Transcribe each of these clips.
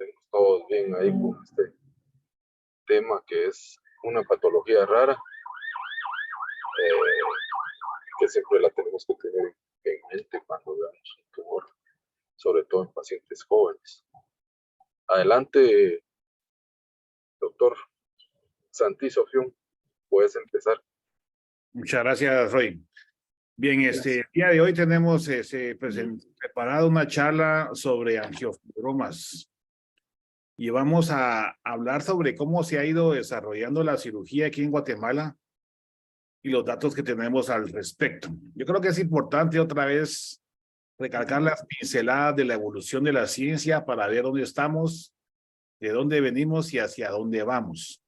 estemos todos bien ahí con este tema que es una patología rara, que siempre la tenemos que tener en mente cuando veamos un tumor, sobre todo en pacientes jóvenes. Adelante, doctor Santi Sofión, puedes empezar. Muchas gracias, Roy. Bien, el día de hoy tenemos preparado una charla sobre angiofibromas y vamos a hablar sobre cómo se ha ido desarrollando la cirugía aquí en Guatemala y los datos que tenemos al respecto. Yo creo que es importante otra vez recalcar las pinceladas de la evolución de la ciencia para ver dónde estamos, de dónde venimos y hacia dónde vamos.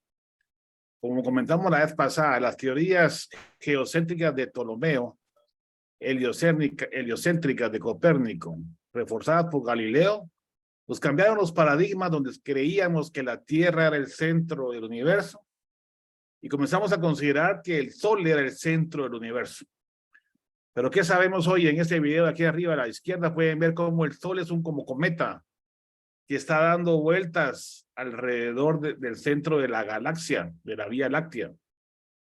Como comentamos la vez pasada, las teorías geocéntricas de Ptolomeo, heliocéntricas de Copérnico, reforzadas por Galileo, nos cambiaron los paradigmas donde creíamos que la Tierra era el centro del universo y comenzamos a considerar que el Sol era el centro del universo. Pero ¿qué sabemos hoy? En este video de aquí arriba a la izquierda pueden ver cómo el Sol es como cometa que está dando vueltas alrededor del centro de la galaxia, de la Vía Láctea.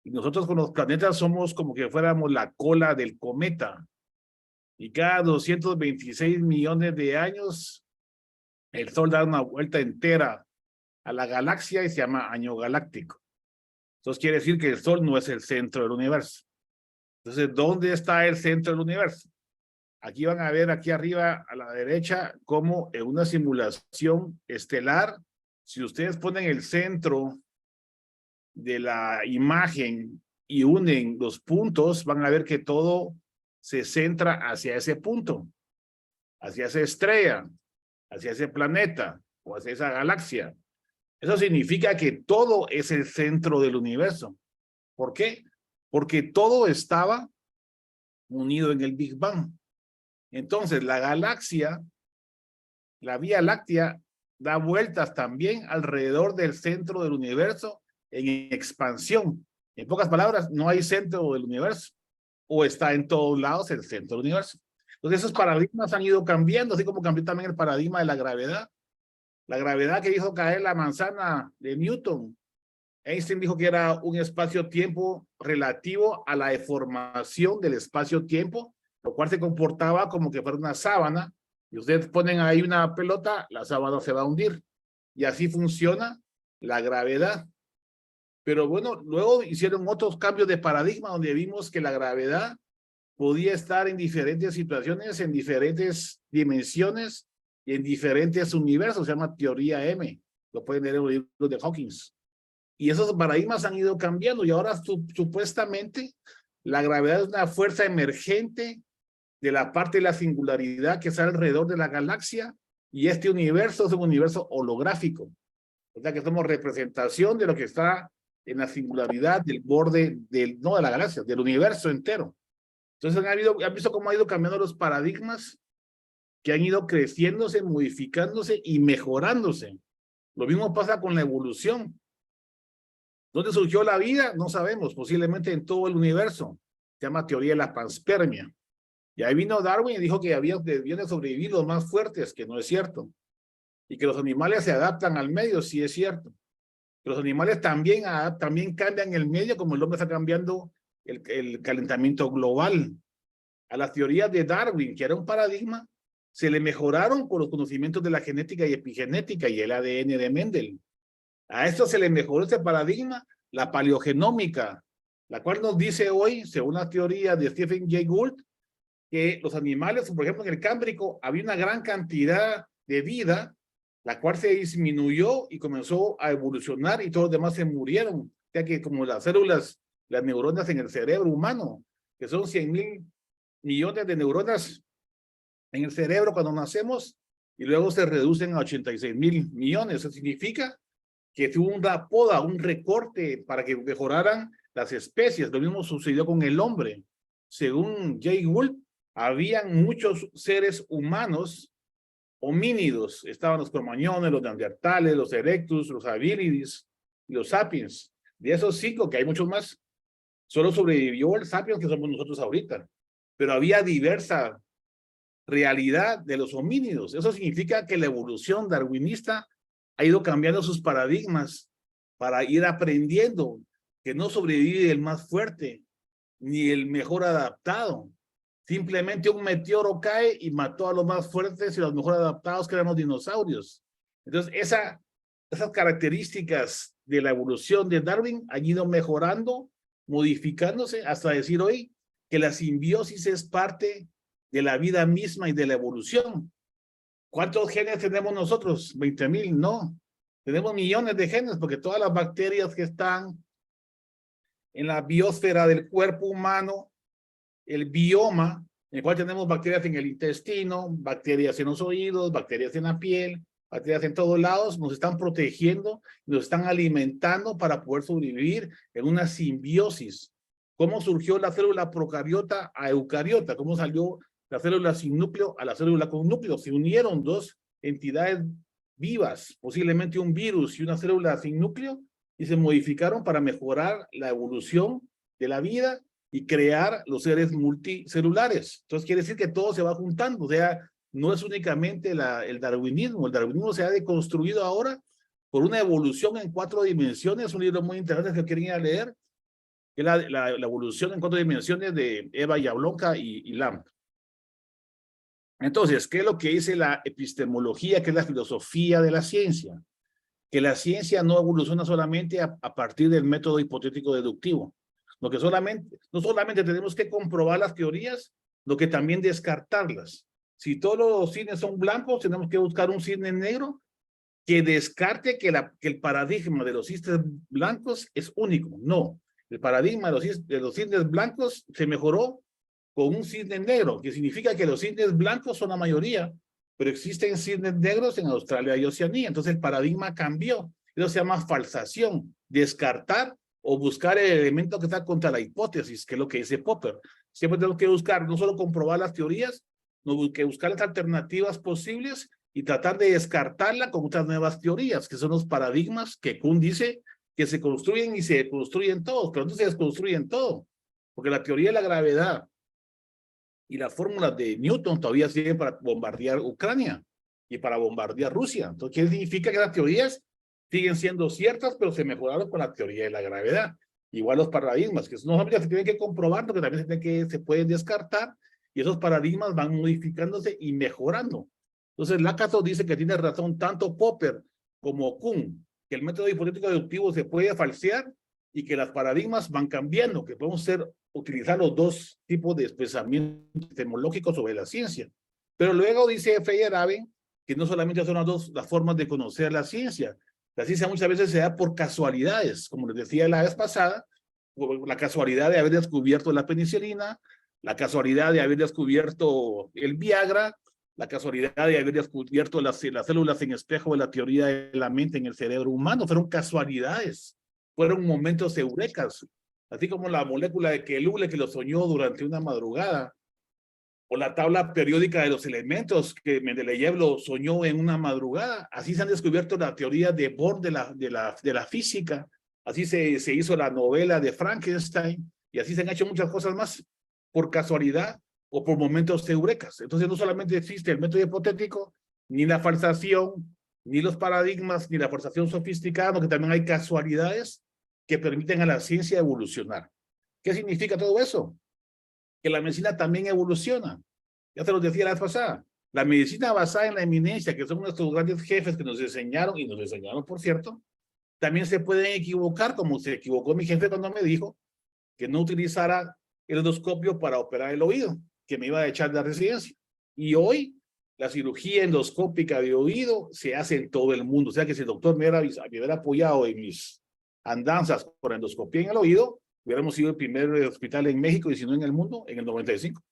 Y nosotros con los planetas somos como que fuéramos la cola del cometa. Y cada 226 millones de años, el Sol da una vuelta entera a la galaxia y se llama año galáctico. Entonces quiere decir que el Sol no es el centro del universo. Entonces, ¿dónde está el centro del universo? Aquí van a ver aquí arriba a la derecha cómo en una simulación estelar, si ustedes ponen el centro de la imagen y unen los puntos, van a ver que todo se centra hacia ese punto, hacia esa estrella, hacia ese planeta o hacia esa galaxia. Eso significa que todo es el centro del universo. ¿Por qué? Porque todo estaba unido en el Big Bang. Entonces, la galaxia, la Vía Láctea, da vueltas también alrededor del centro del universo en expansión. En pocas palabras, no hay centro del universo, o está en todos lados el centro del universo. Entonces, esos paradigmas han ido cambiando, así como cambió también el paradigma de la gravedad. La gravedad que hizo caer la manzana de Newton. Einstein dijo que era un espacio-tiempo relativo a la deformación del espacio-tiempo, lo cual se comportaba como que fuera una sábana, y ustedes ponen ahí una pelota, la sábana se va a hundir. Y así funciona la gravedad. Pero bueno, luego hicieron otros cambios de paradigma donde vimos que la gravedad podía estar en diferentes situaciones, en diferentes dimensiones y en diferentes universos. Se llama teoría M. Lo pueden leer en los libros de Hawkins. Y esos paradigmas han ido cambiando y ahora supuestamente la gravedad es una fuerza emergente de la parte de la singularidad que está alrededor de la galaxia y este universo es un universo holográfico. O sea que somos representación de lo que está en la singularidad del borde no de la galaxia, del universo entero. Entonces han visto cómo ha ido cambiando los paradigmas que han ido creciéndose, modificándose y mejorándose. Lo mismo pasa con la evolución. ¿Dónde surgió la vida? No sabemos, posiblemente en todo el universo. Se llama teoría de la panspermia. Y ahí vino Darwin y dijo que debían de sobrevivir los más fuertes, que no es cierto. Y que los animales se adaptan al medio, sí es cierto. Que los animales también cambian el medio, como el hombre está cambiando el calentamiento global. A las teorías de Darwin, que era un paradigma, se le mejoraron por los conocimientos de la genética y epigenética y el ADN de Mendel. A esto se le mejoró este paradigma, la paleogenómica, la cual nos dice hoy, según la teoría de Stephen Jay Gould, que los animales, por ejemplo, en el Cámbrico había una gran cantidad de vida, la cual se disminuyó y comenzó a evolucionar y todos los demás se murieron. O sea que como las células, las neuronas en el cerebro humano, que son 100,000 millones de neuronas en el cerebro cuando nacemos y luego se reducen a 86,000 millones. Eso significa que tuvo una poda, un recorte para que mejoraran las especies. Lo mismo sucedió con el hombre. Según Jay Gould, habían muchos seres humanos homínidos. Estaban los cromañones, los neandertales, los erectus, los habilis y los sapiens. De esos 5, que hay muchos más, solo sobrevivió el sapiens que somos nosotros ahorita. Pero había diversa realidad de los homínidos. Eso significa que la evolución darwinista ha ido cambiando sus paradigmas para ir aprendiendo que no sobrevive el más fuerte ni el mejor adaptado. Simplemente un meteoro cae y mató a los más fuertes y los mejor adaptados, que eran los dinosaurios. Entonces, esas características de la evolución de Darwin han ido mejorando, modificándose, hasta decir hoy que la simbiosis es parte de la vida misma y de la evolución. ¿Cuántos genes tenemos nosotros? 20,000, no. Tenemos millones de genes, porque todas las bacterias que están en la biosfera del cuerpo humano, el bioma, en el cual tenemos bacterias en el intestino, bacterias en los oídos, bacterias en la piel, bacterias en todos lados, nos están protegiendo, nos están alimentando para poder sobrevivir en una simbiosis. ¿Cómo surgió la célula procariota a eucariota? ¿Cómo salió la célula sin núcleo a la célula con núcleo? Se unieron dos entidades vivas, posiblemente un virus y una célula sin núcleo, y se modificaron para mejorar la evolución de la vida y crear los seres multicelulares. Entonces quiere decir que todo se va juntando, o sea, no es únicamente el darwinismo se ha deconstruido ahora por una evolución en 4 dimensiones, un libro muy interesante que quieren ir a leer, que es la evolución en 4 dimensiones de Eva Jablonka y Lamb. Entonces, ¿qué es lo que dice la epistemología, que es la filosofía de la ciencia? Que la ciencia no evoluciona solamente a partir del método hipotético deductivo. No solamente tenemos que comprobar las teorías, sino que también descartarlas. Si todos los cisnes son blancos, tenemos que buscar un cisne negro que descarte que el paradigma de los cisnes blancos es único. No, el paradigma de los cisnes blancos se mejoró con un cisne negro, que significa que los cisnes blancos son la mayoría, pero existen cisnes negros en Australia y Oceanía. Entonces el paradigma cambió. Eso se llama falsación, descartar o buscar el elemento que está contra la hipótesis, que es lo que dice Popper. Siempre tenemos que buscar, no solo comprobar las teorías, sino que buscar las alternativas posibles y tratar de descartarla con otras nuevas teorías, que son los paradigmas que Kuhn dice que se construyen y se construyen todos, pero no se desconstruyen todo, porque la teoría de la gravedad y las fórmulas de Newton todavía sirven para bombardear Ucrania y para bombardear Rusia. Entonces, ¿qué significa? Que las teorías siguen siendo ciertas, pero se mejoraron con la teoría de la gravedad. Igual los paradigmas, que no solamente se tienen que comprobar, sino que también se pueden descartar, y esos paradigmas van modificándose y mejorando. Entonces, Lakatos dice que tiene razón tanto Popper como Kuhn, que el método hipotético deductivo se puede falsear y que los paradigmas van cambiando, que podemos utilizar los dos tipos de pensamiento epistemológico sobre la ciencia. Pero luego dice Feyerabend que no solamente son las formas de conocer la ciencia muchas veces se da por casualidades, como les decía la vez pasada, la casualidad de haber descubierto la penicilina, la casualidad de haber descubierto el Viagra, la casualidad de haber descubierto las células en espejo de la teoría de la mente en el cerebro humano. Fueron casualidades, fueron momentos eurecas, así como la molécula de quelule que lo soñó durante una madrugada, o la tabla periódica de los elementos que Mendeleev lo soñó en una madrugada. Así se han descubierto la teoría de Bohr de la física, así se hizo la novela de Frankenstein, y así se han hecho muchas cosas más por casualidad o por momentos eurecas. Entonces no solamente existe el método hipotético, ni la falsación, ni los paradigmas, ni la falsación sofisticada, sino que también hay casualidades que permiten a la ciencia evolucionar. ¿Qué significa todo eso? Que la medicina también evoluciona. Ya se los decía la vez pasada. La medicina basada en la eminencia, que son nuestros grandes jefes que nos enseñaron, y nos enseñaron, por cierto, también se pueden equivocar, como se equivocó mi jefe cuando me dijo que no utilizara el endoscopio para operar el oído, que me iba a echar de la residencia. Y hoy, la cirugía endoscópica de oído se hace en todo el mundo. O sea que si el doctor me hubiera apoyado en mis andanzas por endoscopía en el oído, hubiéramos sido el primer hospital en México y si no en el mundo, en el 95,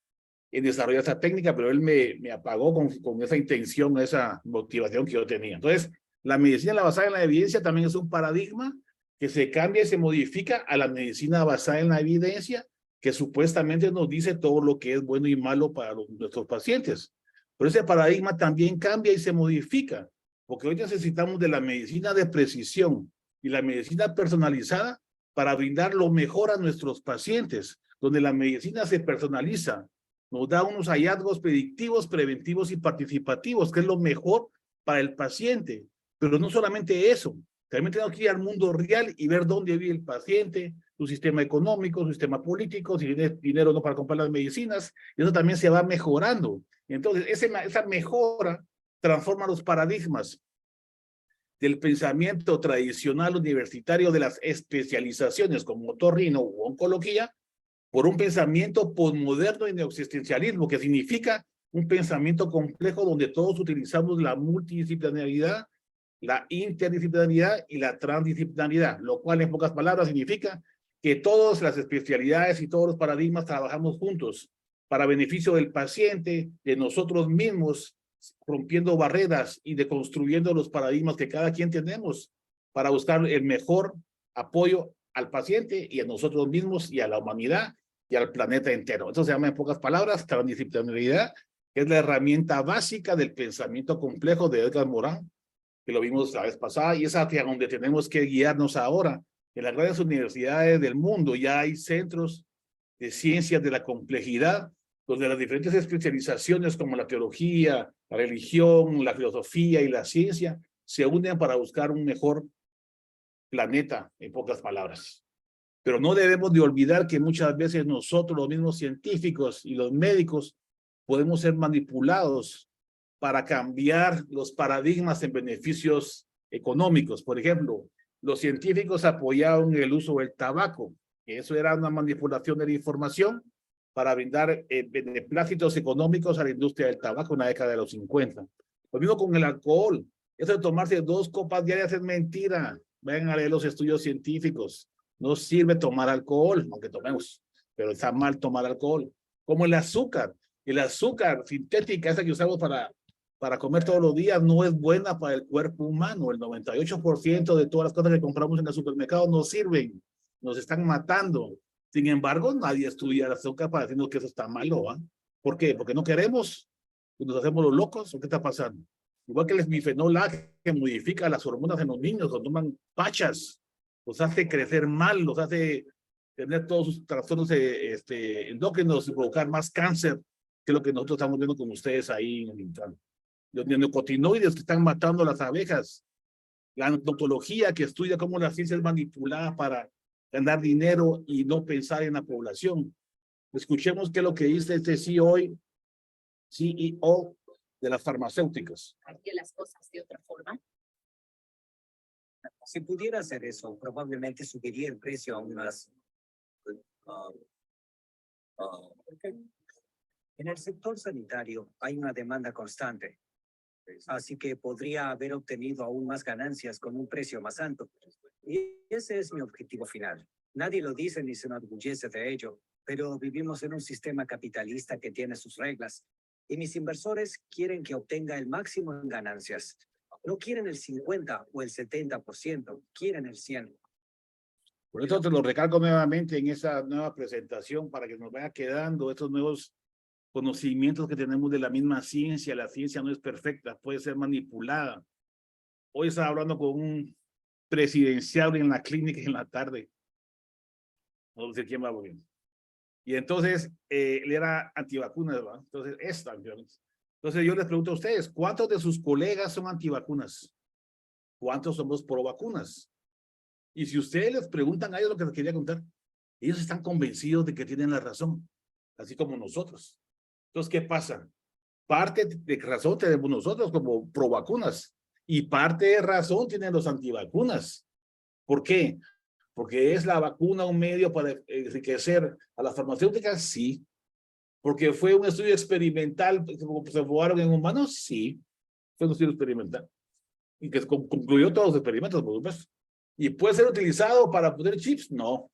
en desarrollar esa técnica, pero él me apagó con esa intención, esa motivación que yo tenía. Entonces, la medicina basada en la evidencia también es un paradigma que se cambia y se modifica a la medicina basada en la evidencia, que supuestamente nos dice todo lo que es bueno y malo para nuestros pacientes. Pero ese paradigma también cambia y se modifica, porque hoy necesitamos de la medicina de precisión y la medicina personalizada para brindar lo mejor a nuestros pacientes, donde la medicina se personaliza nos da unos hallazgos predictivos, preventivos y participativos, que es lo mejor para el paciente. Pero no solamente eso, también tenemos que ir al mundo real y ver dónde vive el paciente, su sistema económico, su sistema político, si tiene dinero o no para comprar las medicinas, y eso también se va mejorando. Entonces, esa mejora transforma los paradigmas del pensamiento tradicional universitario de las especializaciones como otorrino u oncología por un pensamiento posmoderno y neoexistencialismo, que significa un pensamiento complejo donde todos utilizamos la multidisciplinaridad, la interdisciplinaridad y la transdisciplinaridad, lo cual en pocas palabras significa que todas las especialidades y todos los paradigmas trabajamos juntos para beneficio del paciente, de nosotros mismos, rompiendo barreras y deconstruyendo los paradigmas que cada quien tenemos para buscar el mejor apoyo al paciente y a nosotros mismos y a la humanidad y al planeta entero. Eso se llama en pocas palabras transdisciplinaridad, que es la herramienta básica del pensamiento complejo de Edgar Morin, que lo vimos la vez pasada, y es hacia donde tenemos que guiarnos ahora. En las grandes universidades del mundo ya hay centros de ciencias de la complejidad, donde las diferentes especializaciones como la teología, la religión, la filosofía y la ciencia se unen para buscar un mejor planeta, en pocas palabras. Pero no debemos de olvidar que muchas veces nosotros, los mismos científicos y los médicos, podemos ser manipulados para cambiar los paradigmas en beneficios económicos. Por ejemplo, los científicos apoyaron el uso del tabaco, que eso era una manipulación de la información para brindar beneplácitos económicos a la industria del tabaco en la década de los 50. Lo mismo con el alcohol. Eso de tomarse 2 copas diarias es mentira. Vayan a leer los estudios científicos. No sirve tomar alcohol, aunque tomemos, pero está mal tomar alcohol. Como el azúcar sintética, esa que usamos para comer todos los días, no es buena para el cuerpo humano. El 98% de todas las cosas que compramos en el supermercado no sirven, nos están matando. Sin embargo, nadie estudia el azúcar para decirnos que eso está malo, ¿ah? ¿Por qué? Porque no queremos, nos hacemos los locos, ¿o qué está pasando? Igual que el bifenol A, que modifica las hormonas en los niños, cuando toman pachas, los hace crecer mal, los hace tener todos sus trastornos endócrinos y provocar más cáncer, que es lo que nosotros estamos viendo con ustedes ahí en el Intran. Los neonicotinoides que están matando a las abejas, la odontología que estudia cómo la ciencia es manipulada para ganar dinero y no pensar en la población. Escuchemos qué es lo que dice este CEO de las farmacéuticas. Haría las cosas de otra forma. Si pudiera hacer eso, probablemente subiría el precio aún más. En el sector sanitario hay una demanda constante, así que podría haber obtenido aún más ganancias con un precio más alto. Y ese es mi objetivo final. Nadie lo dice ni se enorgullece de ello, pero vivimos en un sistema capitalista que tiene sus reglas, y mis inversores quieren que obtenga el máximo en ganancias. No quieren el 50 o el 70%, quieren el 100%. Por eso te lo recalco nuevamente en esa nueva presentación para que nos vaya quedando estos nuevos conocimientos que tenemos de la misma ciencia. La ciencia no es perfecta, puede ser manipulada. Hoy estaba hablando con un presidencial en la clínica en la tarde. No sé quién va a bien. Y entonces él era antivacunas, ¿verdad? Entonces yo les pregunto a ustedes, ¿cuántos de sus colegas son antivacunas? ¿Cuántos somos pro vacunas? Y si ustedes les preguntan a ellos lo que les quería contar, ellos están convencidos de que tienen la razón, así como nosotros. Entonces, ¿qué pasa? Parte de razón tenemos nosotros como pro vacunas y parte de razón tienen los antivacunas. ¿Por qué? Porque es la vacuna un medio para enriquecer a las farmacéuticas, sí. Porque fue un estudio experimental, se probaron en humanos, sí. Fue un estudio experimental. Y que concluyó todos los experimentos, por supuesto. ¿Y puede ser utilizado para poner chips? No.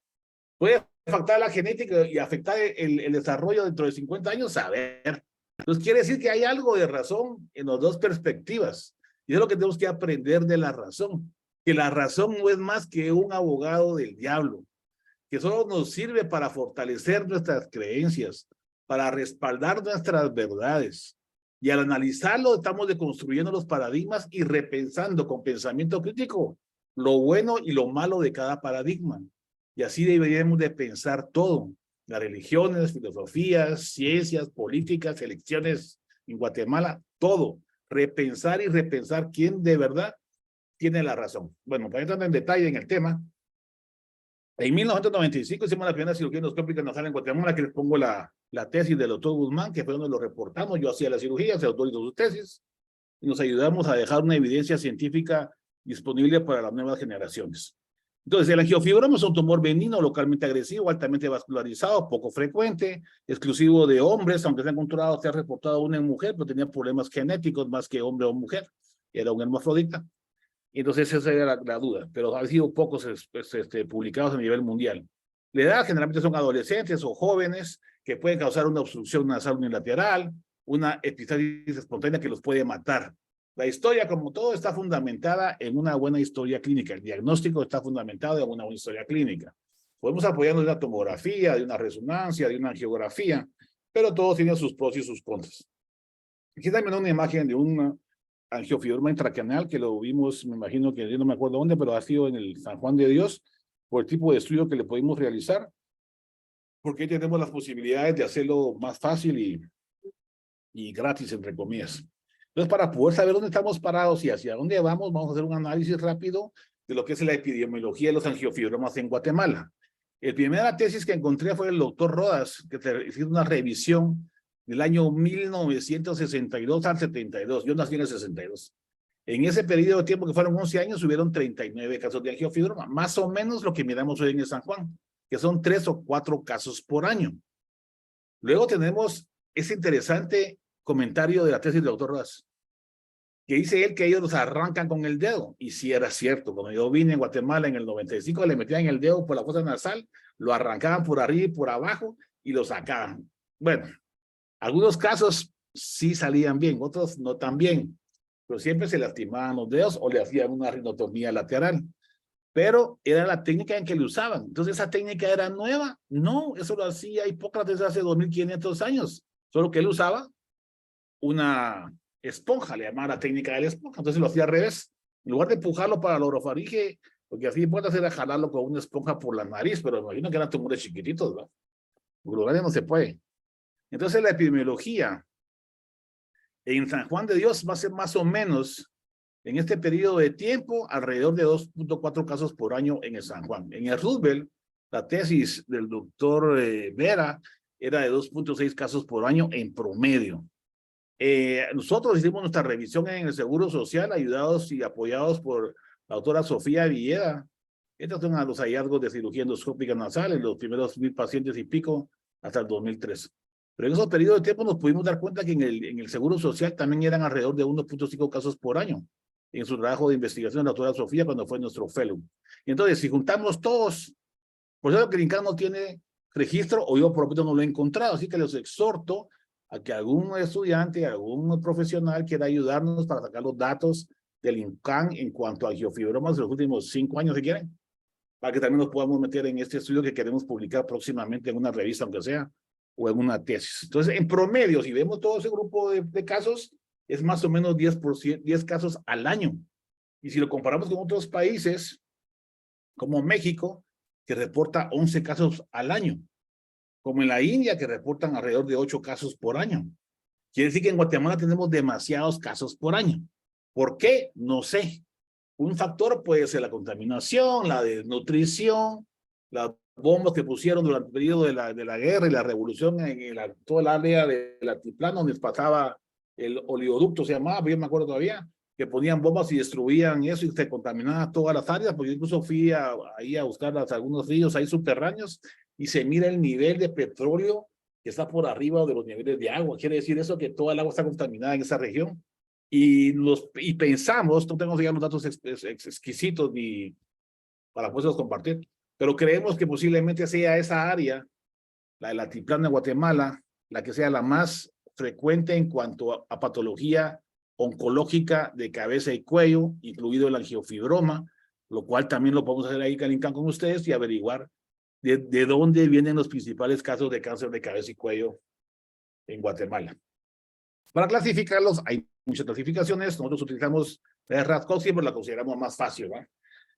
¿Puede afectar la genética y afectar el desarrollo dentro de 50 años? A ver. Entonces quiere decir que hay algo de razón en las dos perspectivas. Y es lo que tenemos que aprender de la razón. Que la razón no es más que un abogado del diablo, que solo nos sirve para fortalecer nuestras creencias, para respaldar nuestras verdades. Y al analizarlo, estamos deconstruyendo los paradigmas y repensando con pensamiento crítico lo bueno y lo malo de cada paradigma. Y así deberíamos de pensar todo. las religiones, filosofías, ciencias, políticas, elecciones en Guatemala, todo. Repensar y repensar quién de verdad tiene la razón. Bueno, para entrar en detalle en el tema, en 1995 hicimos la primera cirugía endoscópica nasal en Guatemala, que les pongo la tesis del doctor Guzmán, que fue donde lo reportamos. Yo hacía la cirugía, el doctor hizo su tesis, y nos ayudamos a dejar una evidencia científica disponible para las nuevas generaciones. Entonces, el angiofibroma es un tumor benigno, localmente agresivo, altamente vascularizado, poco frecuente, exclusivo de hombres, aunque se ha encontrado, se ha reportado una en mujer, pero tenía problemas genéticos más que hombre o mujer, era un hermafrodita. Y entonces esa era la duda, pero han sido pocos publicados a nivel mundial. La edad generalmente son adolescentes o jóvenes que pueden causar una obstrucción nasal unilateral, una epistasis espontánea que los puede matar. La historia, como todo, está fundamentada en una buena historia clínica. El diagnóstico está fundamentado en una buena historia clínica. Podemos apoyarnos de una tomografía, de una resonancia, de una angiografía, pero todo tiene sus pros y sus contras. Aquí también una imagen de un angiofibroma intracraneal que lo vimos, me imagino que yo no me acuerdo dónde, pero ha sido en el San Juan de Dios, por el tipo de estudio que le pudimos realizar, porque tenemos las posibilidades de hacerlo más fácil y gratis, entre comillas. Entonces, para poder saber dónde estamos parados y hacia dónde vamos, vamos a hacer un análisis rápido de lo que es la epidemiología de los angiofibromas en Guatemala. La primera tesis que encontré fue el doctor Rodas, que hizo una revisión del año 1962 al 72. Yo nací en el 62. En ese periodo de tiempo, que fueron 11 años, hubieron 39 casos de angiofibroma, más o menos lo que miramos hoy en el San Juan, que son 3 o 4 casos por año. Luego tenemos ese interesante comentario de la tesis del doctor Rodas, que dice él que ellos los arrancan con el dedo, y sí era cierto. Cuando yo vine en Guatemala en el 95, le metían el dedo por la fosa nasal, lo arrancaban por arriba y por abajo, y lo sacaban. Bueno, algunos casos sí salían bien, otros no tan bien, pero siempre se lastimaban los dedos o le hacían una rinotomía lateral. Pero era la técnica en que le usaban. Entonces, ¿esa técnica era nueva? No, eso lo hacía Hipócrates hace 2500 años, solo que él usaba una esponja, le llamaba la técnica de la esponja. Entonces lo hacía al revés. En lugar de empujarlo para la orofaringe, lo que hacía Hipócrates era jalarlo con una esponja por la nariz, pero me imagino que eran tumores chiquititos, ¿no? Globales no se puede. Entonces la epidemiología en San Juan de Dios va a ser más o menos en este periodo de tiempo alrededor de 2.4 casos por año en el San Juan. En el Roosevelt, la tesis del doctor Vera era de 2.6 casos por año en promedio. Nosotros hicimos nuestra revisión en el Seguro Social, ayudados y apoyados por la doctora Sofía Villeda. Estos son los hallazgos de cirugía endoscópica nasal en los primeros 1000 pacientes y pico hasta el 2003. Pero en esos periodos de tiempo nos pudimos dar cuenta que en el Seguro Social también eran alrededor de 1.5 casos por año en su trabajo de investigación, la doctora Sofía, cuando fue nuestro fellow. Y entonces, si juntamos todos, por eso que el INCAN no tiene registro, o yo por lo menos no lo he encontrado, así que les exhorto a que algún estudiante, algún profesional quiera ayudarnos para sacar los datos del INCAN en cuanto a angiofibromas de los últimos 5 años, si quieren, para que también nos podamos meter en este estudio que queremos publicar próximamente en una revista, aunque sea, o en una tesis. Entonces, en promedio, si vemos todo ese grupo de casos, es más o menos 10 casos al año. Y si lo comparamos con otros países, como México, que reporta 11 casos al año, como en la India, que reportan alrededor de 8 casos por año. Quiere decir que en Guatemala tenemos demasiados casos por año. ¿Por qué? No sé. Un factor puede ser la contaminación, la desnutrición, las bombas que pusieron durante el periodo de la guerra y la revolución en toda el área del altiplano, donde pasaba el oleoducto, se llamaba, yo me acuerdo todavía, que ponían bombas y destruían eso y se contaminaban todas las áreas, porque yo incluso fui ahí a buscar algunos ríos ahí subterráneos y se mira el nivel de petróleo que está por arriba de los niveles de agua. Quiere decir eso que toda el agua está contaminada en esa región. Y pensamos, no tengo ya los datos exquisitos ni para poderlos compartir, pero creemos que posiblemente sea esa área, la del altiplano de Guatemala, la que sea la más frecuente en cuanto a patología oncológica de cabeza y cuello, incluido el angiofibroma, lo cual también lo podemos hacer ahí en INCAN con ustedes y averiguar de dónde vienen los principales casos de cáncer de cabeza y cuello en Guatemala. Para clasificarlos, hay muchas clasificaciones. Nosotros utilizamos la Raskowski, pero la consideramos más fácil, ¿va?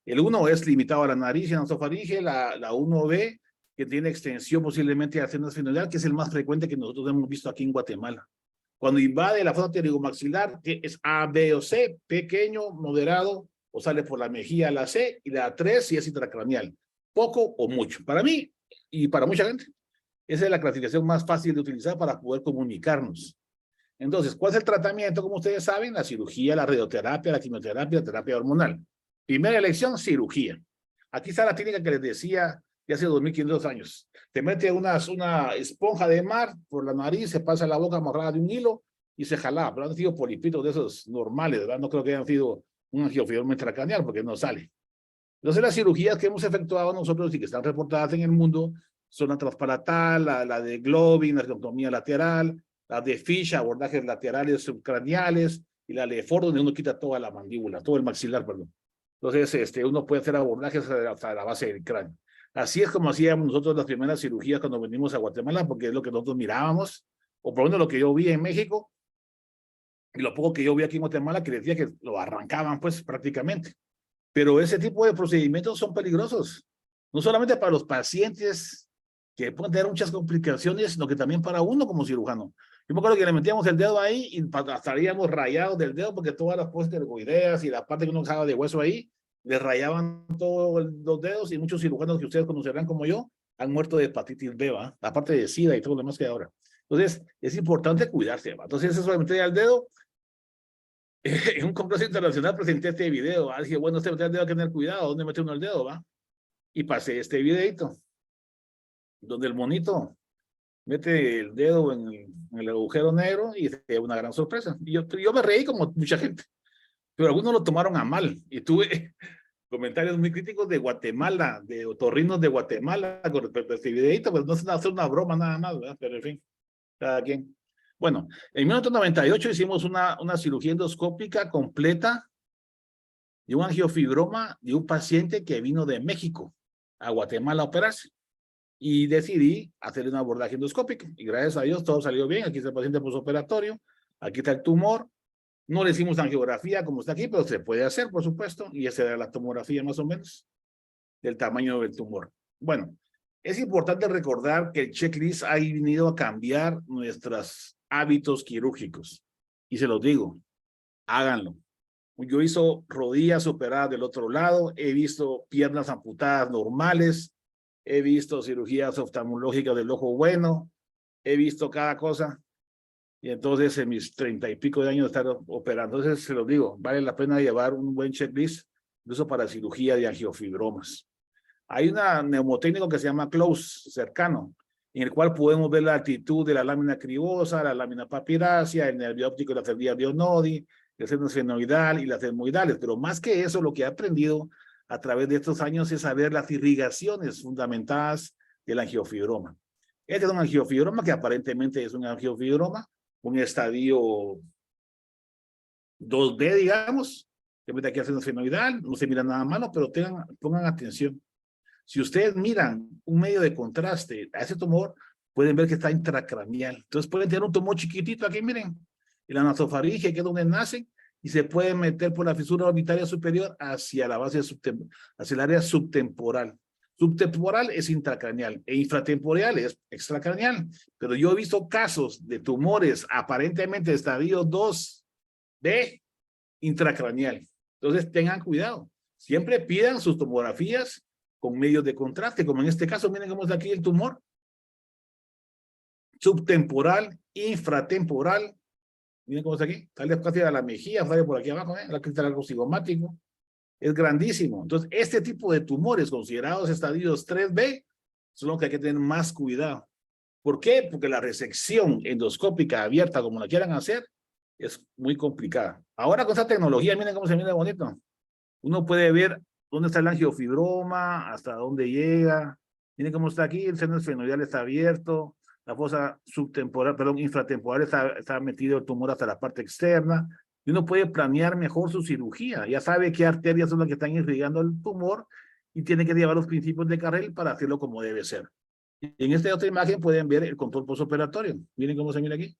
El 1 es limitado a la nariz y nasofaringe, la 1B que tiene extensión posiblemente al seno esfenoidal, que es el más frecuente que nosotros hemos visto aquí en Guatemala. Cuando invade la fosa pterygomaxilar, que es A, B o C, pequeño, moderado, o sale por la mejilla a la C, y la 3 si es intracraneal, poco o mucho. Para mí y para mucha gente, esa es la clasificación más fácil de utilizar para poder comunicarnos. Entonces, ¿cuál es el tratamiento? Como ustedes saben, la cirugía, la radioterapia, la quimioterapia, la terapia hormonal. Primera elección, cirugía. Aquí está la técnica que les decía de hace 2500 años. Te mete una esponja de mar por la nariz, se pasa la boca amarrada de un hilo y se jalaba. Pero han sido polipitos de esos normales, ¿verdad? No creo que hayan sido un angiofibroma intracraneal porque no sale. Entonces, las cirugías que hemos efectuado nosotros y que están reportadas en el mundo son la transpalatal, la de Globin, la anatomía lateral, la de Fish, abordajes laterales subcraneales, y la de Ford, donde uno quita toda la mandíbula, todo el maxilar, perdón. Entonces, uno puede hacer abordajes hasta la base del cráneo. Así es como hacíamos nosotros las primeras cirugías cuando venimos a Guatemala, porque es lo que nosotros mirábamos, o por lo menos lo que yo vi en México, y lo poco que yo vi aquí en Guatemala, que decía que lo arrancaban, pues, prácticamente. Pero ese tipo de procedimientos son peligrosos, no solamente para los pacientes que pueden tener muchas complicaciones, sino que también para uno como cirujano. Yo me acuerdo que le metíamos el dedo ahí y estaríamos rayados del dedo porque todas las postes ergoideas y la parte que uno dejaba de hueso ahí, le rayaban todos los dedos, y muchos cirujanos que ustedes conocerán como yo han muerto de hepatitis B, ¿va? Aparte de SIDA y todo lo demás que hay ahora. Entonces, es importante cuidarse, ¿va? Entonces, eso de meter al dedo. En un congreso internacional presenté este video. Dije, bueno, este meter el dedo hay que tener cuidado. ¿Dónde mete uno el dedo, va? Y pasé este videito, donde el monito mete el dedo en el agujero negro y se da una gran sorpresa. Y yo me reí como mucha gente, pero algunos lo tomaron a mal. Y tuve comentarios muy críticos de Guatemala, de otorrinos de Guatemala con respecto a este videito, pues no es hacer una broma nada más, ¿verdad? Pero en fin, cada quien. Bueno, en 1998 hicimos una cirugía endoscópica completa de un angiofibroma de un paciente que vino de México a Guatemala a operarse. Y decidí hacerle un abordaje endoscópico. Y gracias a Dios todo salió bien. Aquí está el paciente postoperatorio, aquí está el tumor. No le hicimos angiografía como está aquí, pero se puede hacer, por supuesto. Y esa era la tomografía más o menos del tamaño del tumor. Bueno, es importante recordar que el checklist ha venido a cambiar nuestros hábitos quirúrgicos. Y se los digo, háganlo. Yo he visto rodillas operadas del otro lado, he visto piernas amputadas normales, he visto cirugías oftalmológicas del ojo bueno, he visto cada cosa. Y entonces en mis 30 y pico de años de estar operando, entonces se los digo, vale la pena llevar un buen checklist, incluso para cirugía de angiofibromas. Hay un neumotécnico que se llama CLOSE, cercano, en el cual podemos ver la altitud de la lámina cribosa, la lámina papiracea, el nervio óptico de la cerviz Leonodi, el seno esfenoidal y las etmoidales. Pero más que eso, lo que he aprendido a través de estos años es saber las irrigaciones fundamentadas del angiofibroma. Este es un angiofibroma que aparentemente es un angiofibroma, un estadio 2B, digamos, que mete aquí al seno esfenoidal, no se mira nada malo, pero pongan atención. Si ustedes miran un medio de contraste a ese tumor, pueden ver que está intracraneal. Entonces pueden tener un tumor chiquitito aquí, miren, en la nasofaringe, que es donde nacen, y se puede meter por la fisura orbitaria superior hacia la base hacia el área subtemporal. Subtemporal es intracraneal e infratemporal es extracraneal. Pero yo he visto casos de tumores aparentemente de estadio 2B intracraneal. Entonces tengan cuidado. Siempre pidan sus tomografías con medios de contraste, como en este caso, miren cómo está aquí el tumor. Subtemporal, infratemporal. Miren cómo está aquí. Sale casi a la mejilla, sale por aquí abajo, la cristal algo cigomático. Es grandísimo. Entonces, este tipo de tumores considerados estadios 3B son los que hay que tener más cuidado. ¿Por qué? Porque la resección endoscópica abierta, como la quieran hacer, es muy complicada. Ahora con esta tecnología, miren cómo se mira bonito. Uno puede ver dónde está el angiofibroma, hasta dónde llega. Miren cómo está aquí, el seno esfenoidal está abierto, la fosa subtemporal, perdón, infratemporal está metido el tumor hasta la parte externa. Y uno puede planear mejor su cirugía. Ya sabe qué arterias son las que están irrigando el tumor y tiene que llevar los principios de Carrel para hacerlo como debe ser. Y en esta otra imagen pueden ver el control postoperatorio. Miren cómo se mira aquí.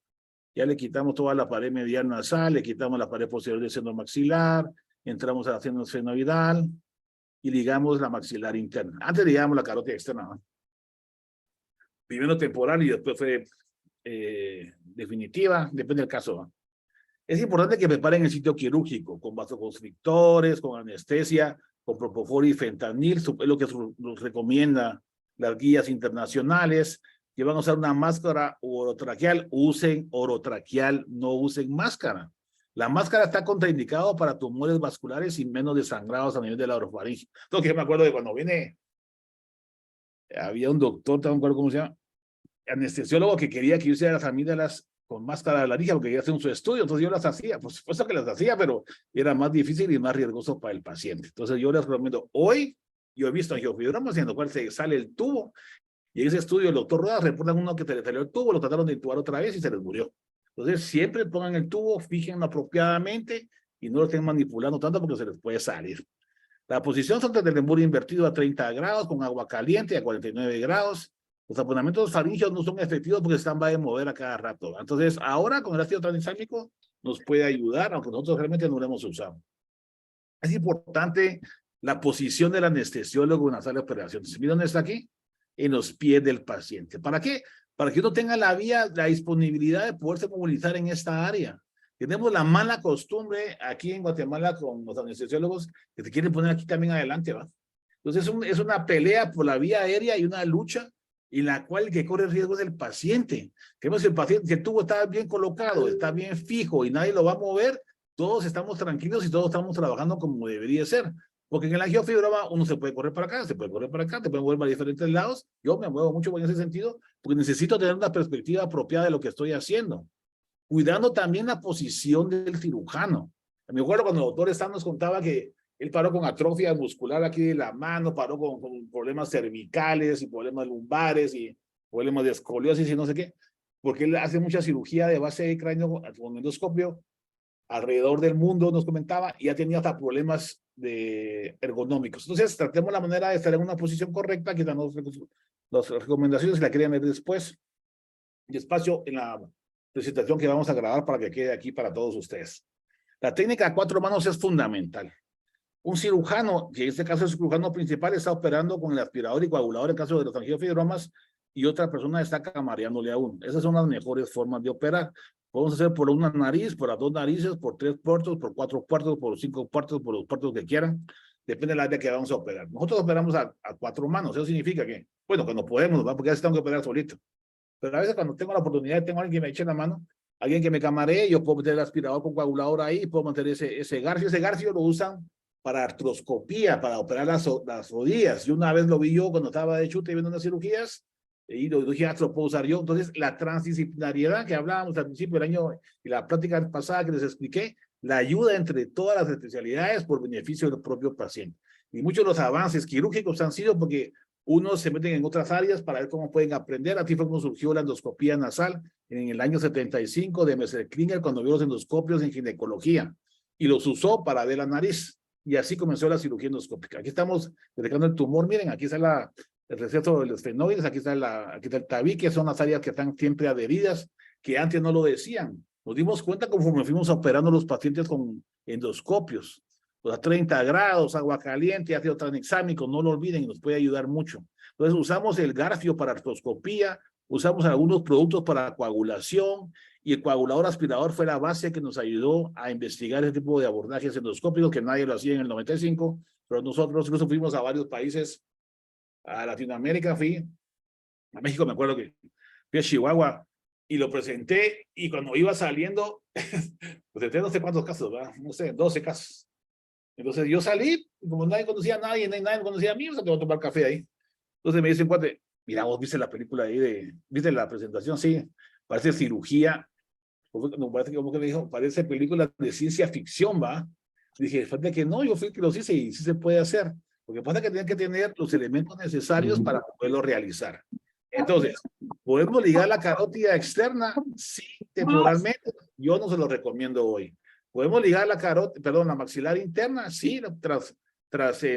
Ya le quitamos toda la pared medial nasal, le quitamos la pared posterior del seno maxilar, entramos al seno esfenoidal y ligamos la maxilar interna. Antes ligamos la carótida externa, ¿no? primero temporal y después fue definitiva, depende del caso, ¿no? Es importante que preparen el sitio quirúrgico con vasoconstrictores, con anestesia, con propofol y fentanil, es lo que nos recomienda las guías internacionales, que van a usar una máscara orotraqueal, usen orotraqueal, no usen máscara. La máscara está contraindicada para tumores vasculares y menos desangrados a nivel de la orofaringe. Entonces, yo me acuerdo de cuando vine, había un doctor, no me acuerdo cómo se llama, anestesiólogo que quería que yo hiciera las amígdalas con máscara de laringe porque quería hacer su estudio, entonces yo las hacía, por supuesto que las hacía, pero era más difícil y más riesgoso para el paciente. Entonces yo les recomiendo, hoy yo he visto angiofibromas en lo cual se sale el tubo, y en ese estudio el doctor Rodas reportan uno que se le salió el tubo, lo trataron de intubar otra vez y se les murió. Entonces siempre pongan el tubo, fíjenlo apropiadamente y no lo estén manipulando tanto porque se les puede salir. La posición son del emburo invertido a 30 grados, con agua caliente a 49 grados. Los taponamientos faringeos no son efectivos porque están va a mover a cada rato. Entonces, ahora con el ácido tranexámico nos puede ayudar, aunque nosotros realmente no lo hemos usado. Es importante la posición del anestesiólogo en la sala de operaciones. ¿Miren dónde está aquí? En los pies del paciente. ¿Para qué? Para que uno tenga la disponibilidad de poderse movilizar en esta área. Tenemos la mala costumbre aquí en Guatemala con los anestesiólogos que te quieren poner aquí también adelante, ¿va? Entonces es una pelea por la vía aérea y una lucha en la cual el que corre riesgo es el paciente. Queremos que el paciente, si el tubo está bien colocado, está bien fijo y nadie lo va a mover, todos estamos tranquilos y todos estamos trabajando como debería ser. Porque en el angiofibroma uno se puede correr para acá, se puede correr para acá, te pueden mover para diferentes lados. Yo me muevo mucho en ese sentido porque necesito tener una perspectiva apropiada de lo que estoy haciendo. Cuidando también la posición del cirujano. Me acuerdo cuando el doctor Stan nos contaba que él paró con atrofia muscular aquí de la mano, paró con problemas cervicales y problemas lumbares y problemas de escoliosis y no sé qué, porque él hace mucha cirugía de base de cráneo con endoscopio alrededor del mundo, nos comentaba, y ya tenía hasta problemas ergonómicos. Entonces, tratemos la manera de estar en una posición correcta, que dan las recomendaciones, si la quieren ver después, y espacio en la presentación que vamos a grabar para que quede aquí para todos ustedes. La técnica a 4 manos es fundamental. Un cirujano, que en este caso es el cirujano principal, está operando con el aspirador y coagulador en caso de los angiofibromas y otra persona está camareándole a uno. Esas son las mejores formas de operar. Podemos hacer por una nariz, por las 2 narices, por 3 puertos, por 4 puertos, por 5 puertos, por los puertos que quieran. Depende del área que vamos a operar. Nosotros operamos a 4 manos. Eso significa que, bueno, cuando podemos, ¿va? Porque a veces tengo que operar solito. Pero a veces cuando tengo la oportunidad, tengo a alguien que me eche la mano, alguien que me camaree, yo puedo meter el aspirador con coagulador ahí, puedo meter ese garfio. Ese garfio lo usan para artroscopía, para operar las rodillas. Y una vez lo vi yo cuando estaba de chute viendo unas cirugías, y lo dije, lo puedo usar yo. Entonces, la transdisciplinariedad que hablábamos al principio del año y la práctica pasada que les expliqué, la ayuda entre todas las especialidades por beneficio del propio paciente. Y muchos de los avances quirúrgicos han sido porque unos se meten en otras áreas para ver cómo pueden aprender. Así fue como surgió la endoscopía nasal en el año 75 de Messerklinger, cuando vio los endoscopios en ginecología y los usó para ver la nariz. Y así comenzó la cirugía endoscópica. Aquí estamos detectando el tumor. Miren, aquí está el receso de los fenoides, aquí está el tabique, son las áreas que están siempre adheridas, que antes no lo decían. Nos dimos cuenta conforme fuimos operando los pacientes con endoscopios. A 30 grados, agua caliente, ácido tranexámico, no lo olviden, nos puede ayudar mucho. Entonces usamos el garfio para artroscopía, usamos algunos productos para coagulación, y el coagulador aspirador fue la base que nos ayudó a investigar ese tipo de abordajes endoscópicos que nadie lo hacía en el 95, pero nosotros incluso fuimos a varios países, a Latinoamérica fui, a México me acuerdo que fui a Chihuahua y lo presenté, y cuando iba saliendo, presenté no sé cuántos casos, ¿verdad? No sé, 12 casos. Entonces yo salí, como nadie conocía a nadie, nadie me conocía a mí, o sea, que voy a tomar café ahí. Entonces me dicen, cuate, mira, vos viste la película ahí ¿viste la presentación? Sí, parece cirugía. No, parece como que me dijo, parece película de ciencia ficción, ¿va? Dije, falta que no, yo fui el que los hice y sí se puede hacer. Lo que pasa es que tienen que tener los elementos necesarios para poderlo realizar. Entonces, ¿podemos ligar la carótida externa? Sí, temporalmente. Yo no se lo recomiendo hoy. ¿Podemos ligar la maxilar interna? Sí, tras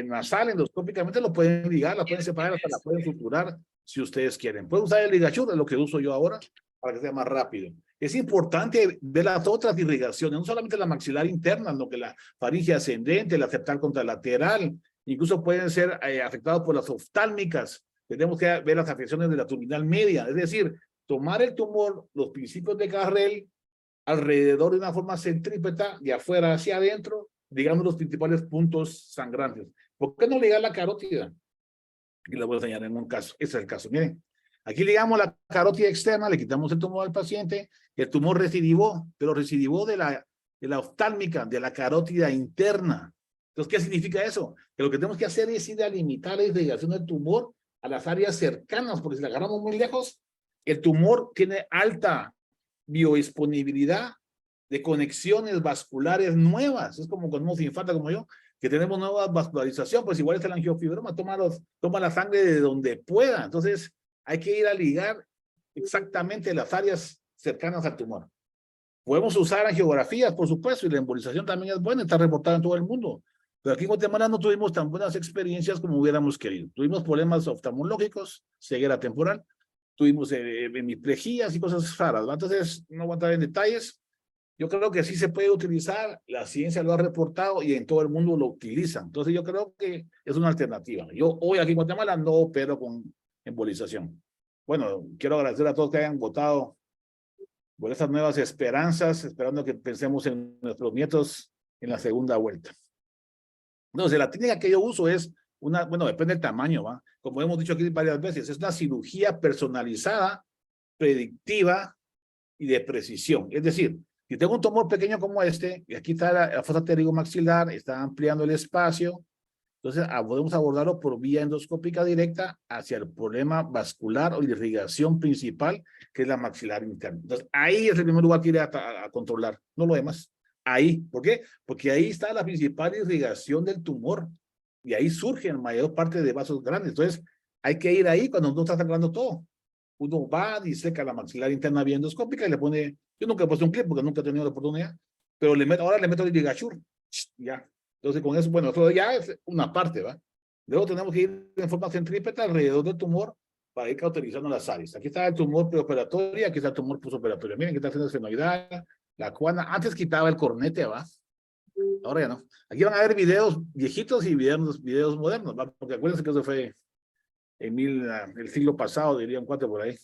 nasal, endoscópicamente lo pueden ligar, la pueden separar, hasta la pueden suturar si ustedes quieren. Pueden usar el ligachur, es lo que uso yo ahora, para que sea más rápido. Es importante ver las otras irrigaciones, no solamente la maxilar interna, sino que la faringe ascendente, la septal contralateral, incluso pueden ser afectados por las oftálmicas, tenemos que ver las afecciones de la terminal media, es decir, tomar el tumor, los principios de Carrel, alrededor de una forma centrípeta, de afuera hacia adentro, digamos los principales puntos sangrantes. ¿Por qué no ligar la carótida? Y la voy a enseñar en un caso. Ese es el caso. Miren, aquí ligamos la carótida externa, le quitamos el tumor al paciente, el tumor recidivó, pero recidivó de la oftálmica, de la carótida interna. Entonces, ¿qué significa eso? Que lo que tenemos que hacer es ir a limitar la irrigación del tumor a las áreas cercanas, porque si la agarramos muy lejos, el tumor tiene alta biodisponibilidad de conexiones vasculares nuevas. Es como cuando nos infarta como yo, que tenemos nueva vascularización, pues igual es el angiofibroma, toma la sangre de donde pueda. Entonces, hay que ir a ligar exactamente las áreas cercanas al tumor. Podemos usar angiografías, por supuesto, y la embolización también es buena, está reportada en todo el mundo. Pero aquí en Guatemala no tuvimos tan buenas experiencias como hubiéramos querido. Tuvimos problemas oftalmológicos, ceguera temporal, tuvimos hemiplejías y cosas raras, ¿va? Entonces, no voy a entrar en detalles. Yo creo que sí se puede utilizar, la ciencia lo ha reportado y en todo el mundo lo utilizan. Entonces yo creo que es una alternativa. Yo hoy aquí en Guatemala no opero con embolización. Bueno, quiero agradecer a todos que hayan votado por estas nuevas esperanzas, esperando que pensemos en nuestros nietos en la segunda vuelta. Entonces la técnica que yo uso es bueno, depende del tamaño, ¿va? Como hemos dicho aquí varias veces, es una cirugía personalizada, predictiva y de precisión. Es decir, si tengo un tumor pequeño como este, y aquí está la fosa pterigomaxilar, está ampliando el espacio, entonces podemos abordarlo por vía endoscópica directa hacia el problema vascular o de irrigación principal, que es la maxilar interna. Entonces, ahí es el primer lugar que iré a controlar, no lo demás. Ahí, ¿por qué? Porque ahí está la principal irrigación del tumor, y ahí surge en mayor parte de vasos grandes. Entonces, hay que ir ahí cuando no está sangrando todo. Uno va, diseca la maxilar interna vía endoscópica y le pone, yo nunca he puesto un clip porque nunca he tenido la oportunidad, pero ahora le meto el ligashur, ya. Entonces con eso, bueno, eso ya es una parte, ¿va? Luego tenemos que ir en forma centrípeta alrededor del tumor para ir cauterizando las áreas. Aquí está el tumor preoperatorio, aquí está el tumor postoperatorio. Miren que está haciendo el senoidal, la cuana. Antes quitaba el cornete, ¿va? Ahora ya no. Aquí van a ver videos viejitos y videos modernos, ¿va? Porque acuérdense que eso fue en el siglo pasado, dirían 4 por ahí.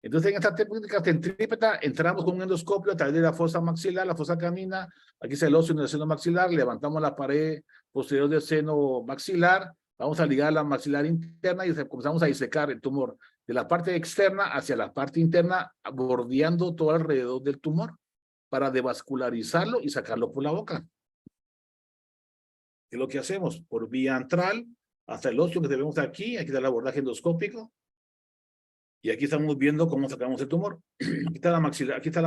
Entonces, en esta técnica centrípeta, entramos con un endoscopio a través de la fosa maxilar, la fosa canina. Aquí está el óseo en el seno maxilar, levantamos la pared posterior del seno maxilar, vamos a ligar la maxilar interna y comenzamos a disecar el tumor de la parte externa hacia la parte interna, bordeando todo alrededor del tumor para devascularizarlo y sacarlo por la boca. ¿Qué es lo que hacemos? Por vía antral, hasta el óseo que vemos aquí está el abordaje endoscópico. Y aquí estamos viendo cómo sacamos el tumor. Aquí está la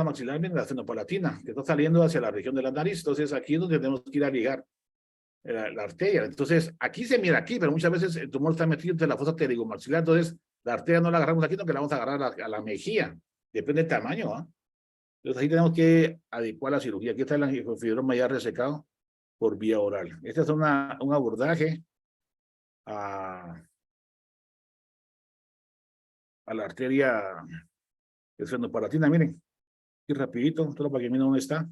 maxilar, bien, la fenopalatina, que está saliendo hacia la región de la nariz. Entonces, aquí es donde tenemos que ir a ligar la arteria. Entonces, aquí se mira aquí, pero muchas veces el tumor está metido entre la fosa pterigomaxilar. Entonces, la arteria no la agarramos aquí, sino que la vamos a agarrar a la mejilla. Depende del tamaño, ¿ah? Entonces, ahí tenemos que adecuar la cirugía. Aquí está el angiofibroma ya resecado por vía oral. Este es un abordaje a la arteria fenopalatina, miren, aquí rapidito, solo para que miren dónde está.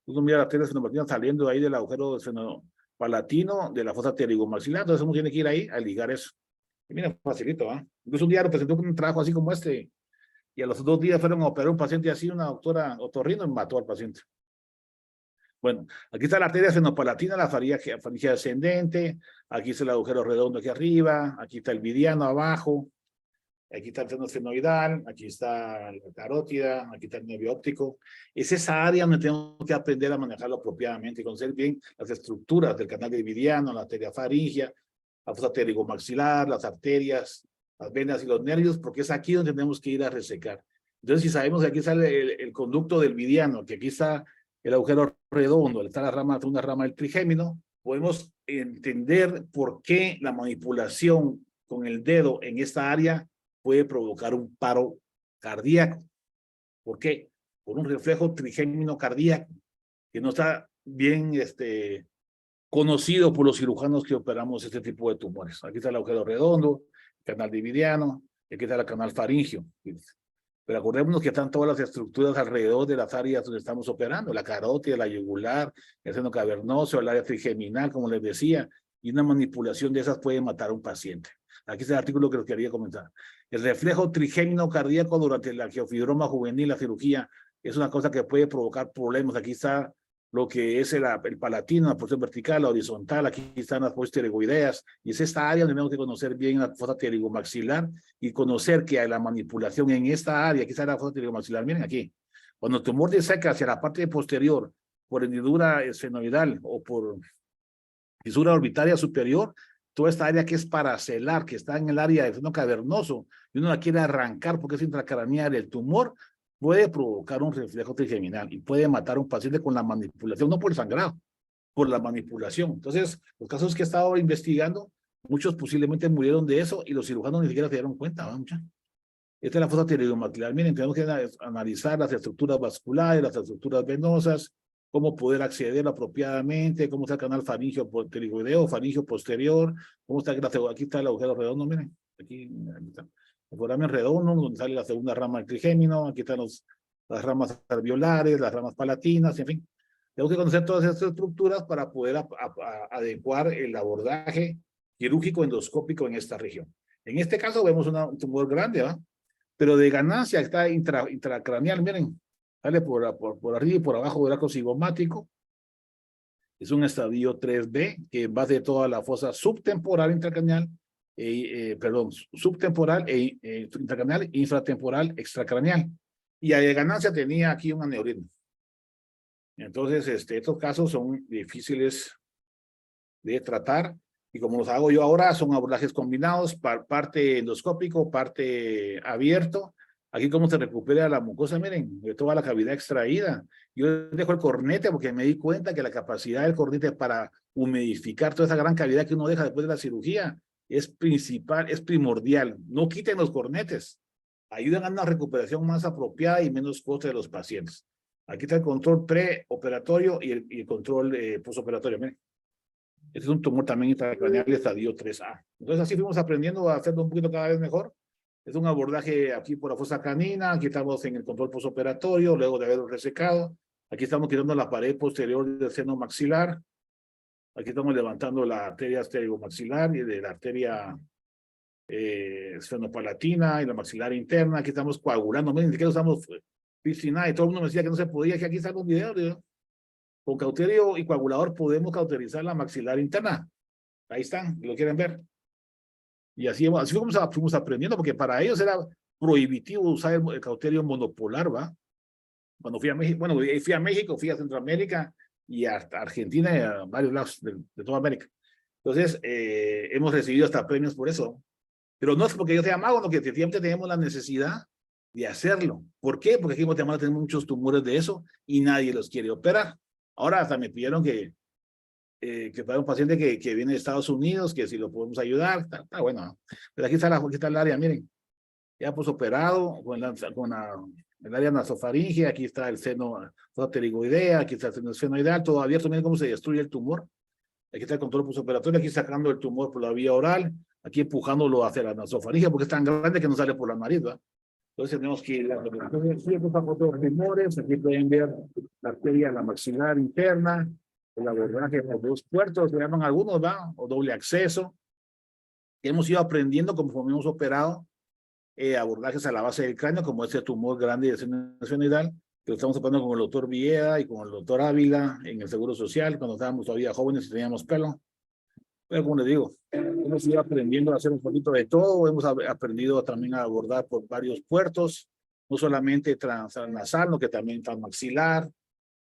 Uno mira la arteria fenopalatina saliendo ahí del agujero fenopalatino de la fosa pterigomaxilar, entonces uno tiene que ir ahí a ligar eso. Y miren, facilito, ¿ah? Incluso un día lo presentó con un trabajo así como este, y a los 2 días fueron a operar un paciente así, una doctora otorrino, y mató al paciente. Bueno, aquí está la arteria fenopalatina, la faringe ascendente, aquí está el agujero redondo aquí arriba, aquí está el vidiano abajo, aquí está el seno senoidal, aquí está la carótida, aquí está el nervio óptico. Es esa área donde tenemos que aprender a manejarlo apropiadamente y conocer bien las estructuras del canal vidiano, la arteria faríngea, la fosa pterigomaxilar, las arterias, las venas y los nervios, porque es aquí donde tenemos que ir a resecar. Entonces, si sabemos que aquí sale el conducto del vidiano, que aquí está el agujero redondo, está la segunda rama del trigémino, podemos entender por qué la manipulación con el dedo en esta área puede provocar un paro cardíaco. ¿Por qué? Por un reflejo trigémino cardíaco que no está bien conocido por los cirujanos que operamos este tipo de tumores. Aquí está el agujero redondo, el canal dividiano, y aquí está el canal faríngeo. Pero acordémonos que están todas las estructuras alrededor de las áreas donde estamos operando, la carótida, la yugular, el seno cavernoso, el área trigeminal, como les decía, y una manipulación de esas puede matar a un paciente. Aquí está el artículo que quería comentar. El reflejo trigémino cardíaco durante la angiofibroma juvenil, la cirugía, es una cosa que puede provocar problemas. Aquí está lo que es el palatino, la posición vertical, la horizontal, aquí están las fosas pterygoideas, y es esta área donde tenemos que conocer bien la fosa pterigomaxilar y conocer que hay la manipulación en esta área. Aquí está la fosa pterigomaxilar, miren aquí. Cuando el tumor deseca hacia la parte posterior por hendidura esfenoidal o por fisura orbitaria superior, toda esta área que es paracelar, que está en el área del seno cavernoso, y uno la quiere arrancar porque es intracraneal, el tumor puede provocar un reflejo trigeminal y puede matar a un paciente con la manipulación, no por el sangrado, por la manipulación. Entonces, los casos que he estado investigando, muchos posiblemente murieron de eso y los cirujanos ni siquiera se dieron cuenta, ¿va? Mucha. Esta es la fosa pterigomaxilar. Miren, tenemos que analizar las estructuras vasculares, las estructuras venosas, cómo poder acceder apropiadamente, cómo está el canal faríngeo pterigoideo, faríngeo posterior, cómo está aquí está el agujero redondo, miren, aquí está. El foramen redondo, donde sale la segunda rama del trigémino, aquí están las ramas alveolares, las ramas palatinas, en fin. Tenemos que conocer todas estas estructuras para poder adecuar el abordaje quirúrgico endoscópico en esta región. En este caso vemos un tumor grande, ¿va? Pero de ganancia está intracraneal, miren, sale por arriba y por abajo del arco cigomático. Es un estadio 3B que va de toda la fosa subtemporal intracraneal, subtemporal intracraneal e infratemporal extracraneal. Y a de ganancia tenía aquí un aneurisma. Entonces, estos casos son difíciles de tratar. Y como los hago yo ahora, son abordajes combinados, parte endoscópico, parte abierto. Aquí cómo se recupera la mucosa, miren, de toda la cavidad extraída. Yo dejo el cornete porque me di cuenta que la capacidad del cornete para humidificar toda esa gran cavidad que uno deja después de la cirugía es principal, es primordial. No quiten los cornetes. Ayudan a una recuperación más apropiada y menos coste de los pacientes. Aquí está el control preoperatorio y el control postoperatorio, miren. Este es un tumor también intracraneal estadio 3A. Entonces así fuimos aprendiendo a hacerlo un poquito cada vez mejor. Es un abordaje aquí por la fosa canina, aquí estamos en el control postoperatorio, luego de haberlo resecado. Aquí estamos quitando la pared posterior del seno maxilar. Aquí estamos levantando la arteria pterigomaxilar y de la arteria sfenopalatina y la maxilar interna. Aquí estamos coagulando. Miren, ni siquiera usamos piscina y todo el mundo me decía que no se podía, que aquí están los videos, ¿no? Con cauterio y coagulador podemos cauterizar la maxilar interna. Ahí están, lo quieren ver. Y así fuimos aprendiendo, porque para ellos era prohibitivo usar el cauterio monopolar, ¿va? Cuando fui a México, bueno, fui a México, fui a Centroamérica y hasta Argentina y a varios lados de toda América. Entonces, hemos recibido hasta premios por eso. Pero no es porque yo sea mago, no, que siempre tenemos la necesidad de hacerlo. ¿Por qué? Porque aquí en Guatemala tenemos muchos tumores de eso y nadie los quiere operar. Ahora hasta me pidieron que para un paciente que viene de Estados Unidos, que si lo podemos ayudar, está bueno, ¿no? Pero aquí está el área, miren, ya pues operado con el área nasofaringe, aquí está el seno, toda pterigoidea, aquí está el seno esfenoidal, todo abierto, miren cómo se destruye el tumor. Aquí está el control postoperatorio, aquí sacando el tumor por la vía oral, aquí empujándolo hacia la nasofaringe, porque es tan grande que no sale por la nariz, ¿verdad? Entonces tenemos que ir a los tumores. Aquí pueden ver la arteria, la maxilar interna, el abordaje por dos puertos, se llaman algunos, ¿va? O doble acceso. Hemos ido aprendiendo conforme hemos operado abordajes a la base del cráneo, como este tumor grande de seno esfenoidal, que lo estamos operando con el doctor Villeda y con el doctor Ávila en el Seguro Social, cuando estábamos todavía jóvenes y teníamos pelo. Pero como les digo, hemos ido aprendiendo a hacer un poquito de todo, hemos aprendido también a abordar por varios puertos, no solamente transnasal, sino que también transmaxilar,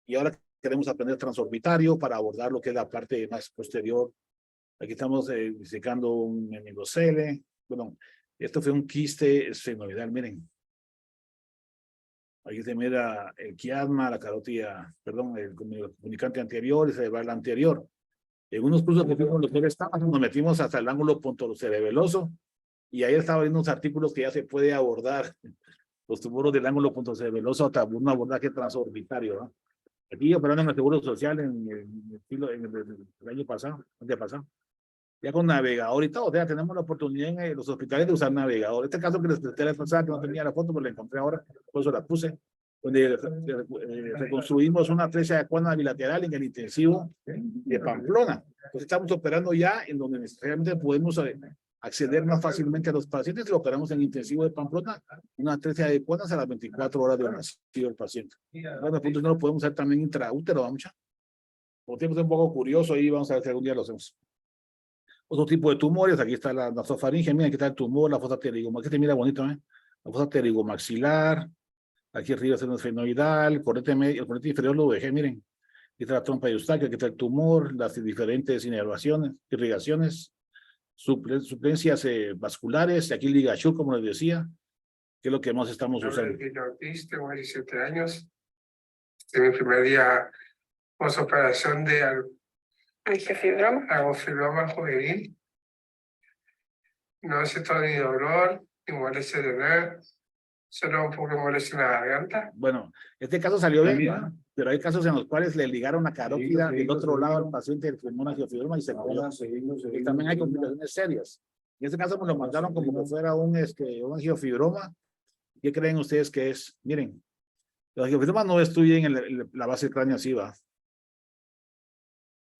y ahora queremos aprender transorbitario para abordar lo que es la parte más posterior. Aquí estamos disecando un meningocele. Bueno, esto fue un quiste esfenoidal, miren. Aquí se mira el quiasma, la carótida, perdón, el comunicante anterior y cerebral anterior. En unos cursos que fuimos los doctores nos metimos hasta el ángulo pontocerebeloso y ahí estaba viendo unos artículos que ya se puede abordar los tumores del ángulo pontocerebeloso hasta un abordaje transorbitario, ¿no? Aquí operando en el Seguro Social en el año pasado, antepasado. Ya con navegador y todo, o sea, tenemos la oportunidad en los hospitales de usar navegador. Este caso que les presenté la pasada, que no tenía la foto, pero la encontré ahora, por eso la puse, donde reconstruimos una atresia acuana bilateral en el intensivo de Pamplona. Entonces estamos operando ya en donde necesariamente podemos acceder más fácilmente a los pacientes, lo operamos en intensivo de Pamplona, unas 13 adecuadas a las 24 horas de nacido el paciente. Bueno, punto no lo podemos hacer también intraútero, vamos a. Por tiempo es un poco curioso y vamos a ver si algún día lo hacemos. Otro tipo de tumores, aquí está la nasofaringe, mira, aquí está el tumor, la fosa pterigomaxilar, aquí te mira bonito, ¿eh? La fosa pterigomaxilar, aquí arriba es el esfenoidal, el cornete inferior lo dejé, miren. Aquí está la trompa de Eustaquio, aquí está el tumor, las diferentes inervaciones, irrigaciones, suplencias vasculares, aquí el ligachur, como les decía, que es lo que más estamos usando. Tengo 17 años. En mi primer día posoperación de angiofibromas juvenil. No siento ni dolor, ni molestia de nada. Solo un poco de molestia en la garganta. Bueno, este caso salió bien, ¿no? Pero hay casos en los cuales le ligaron la carótida del otro lado al paciente del pulmón angiofibroma y se murió. Y también hay complicaciones serias. En este caso me lo mandaron como que fuera un angiofibroma. ¿Qué creen ustedes que es? Miren, los angiofibromas no destruyen la base del cráneo así, va.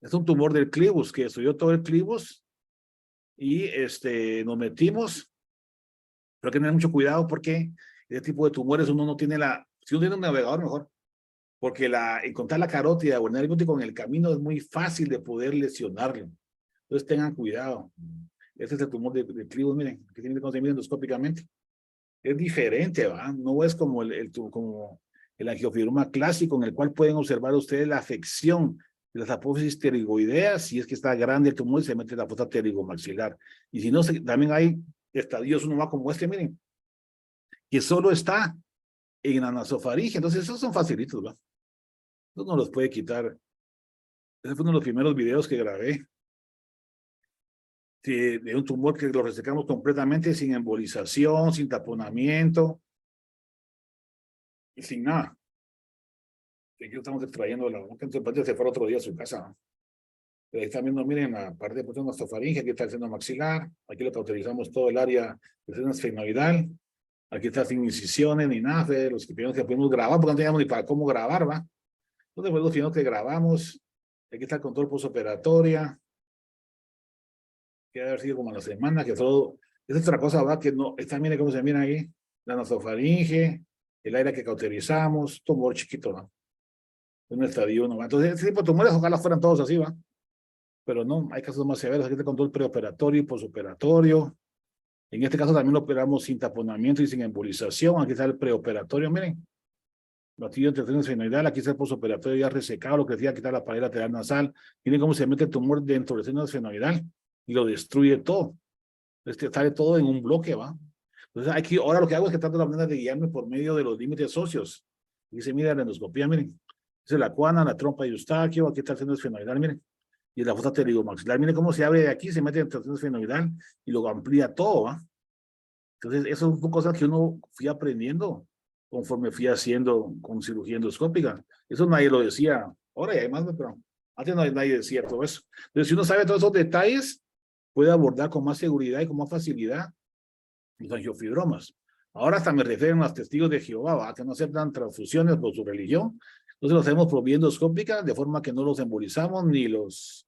Es un tumor del clivus que destruyó todo el clivus y nos metimos, pero hay que tener mucho cuidado porque este tipo de tumores uno no tiene si uno tiene un navegador mejor, porque encontrar la carótida o el nervio óptico en el camino es muy fácil de poder lesionarlo. Entonces tengan cuidado. Este es el tumor del clivus, miren, que tiene que conseguir endoscópicamente. Es diferente, ¿va? No es como como el angiofibroma clásico en el cual pueden observar ustedes la afección de las apófisis pterigoideas, si es que está grande el tumor y se mete la fosa pterigomaxilar. Y si no, también hay estadios uno va como miren, que solo está en la nasofaringe. Entonces esos son facilitos, ¿va? Eso no los puede quitar. Ese fue uno de los primeros videos que grabé. De un tumor que lo resecamos completamente sin embolización, sin taponamiento y sin nada. Aquí estamos extrayendo la boca, entonces se fue otro día a su casa, ¿no? Pero ahí están viendo, miren, la parte de nasofaringe, aquí está el seno maxilar, aquí lo cauterizamos todo el área del seno esfenoidal, aquí está sin incisiones ni nada, de los que pudimos grabar, porque no teníamos ni para cómo grabar, ¿va? Entonces, pues, los primeros que grabamos, aquí está el control postoperatoria, que debe haber sido como a la semana, que todo, es otra cosa, ¿va? Que no, está, miren cómo se mira ahí, la nasofaringe, el área que cauterizamos, tumor chiquito, ¿va? Un estadio, ¿no? Entonces, ese tipo de tumores, ojalá fueran todos así, ¿va? Pero no, hay casos más severos, aquí está el control preoperatorio y posoperatorio. En este caso también lo operamos sin taponamiento y sin embolización. Aquí está el preoperatorio, miren. Batido entre el seno esfenoidal, aquí está el posoperatorio ya resecado, lo que decía, aquí está la pared lateral nasal. Miren cómo se mete el tumor dentro del seno esfenoidal y lo destruye todo. Sale todo en un bloque, ¿va? Entonces, ahora lo que hago es que trato la manera de guiarme por medio de los límites óseos. Aquí se mira la endoscopía, miren. Esa es la cuana, la trompa de Eustaquio, aquí está el seno esfenoidal, miren. Y la fosa pterigomaxilar, miren cómo se abre de aquí, se mete en el seno esfenoidal y lo amplía todo, ¿va? Entonces, eso son cosas que uno fui aprendiendo conforme fui haciendo con cirugía endoscópica. Eso nadie lo decía. Ahora y además, pero antes nadie decía todo eso. Entonces, si uno sabe todos esos detalles, puede abordar con más seguridad y con más facilidad los angiofibromas. Ahora hasta me refieren a los testigos de Jehová, ¿va? Que no aceptan transfusiones por su religión. Entonces los hacemos por vía endoscópica, de forma que no los embolizamos ni los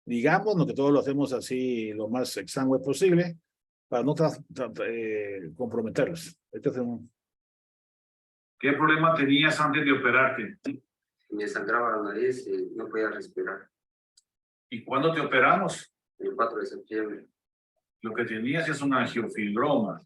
ligamos, no, que todo lo hacemos así lo más exangüe posible, para no comprometerlos. ¿Qué problema tenías antes de operarte? Me sangraba la nariz y no podía respirar. ¿Y cuándo te operamos? El 4 de septiembre. Lo que tenías es un angiofibroma.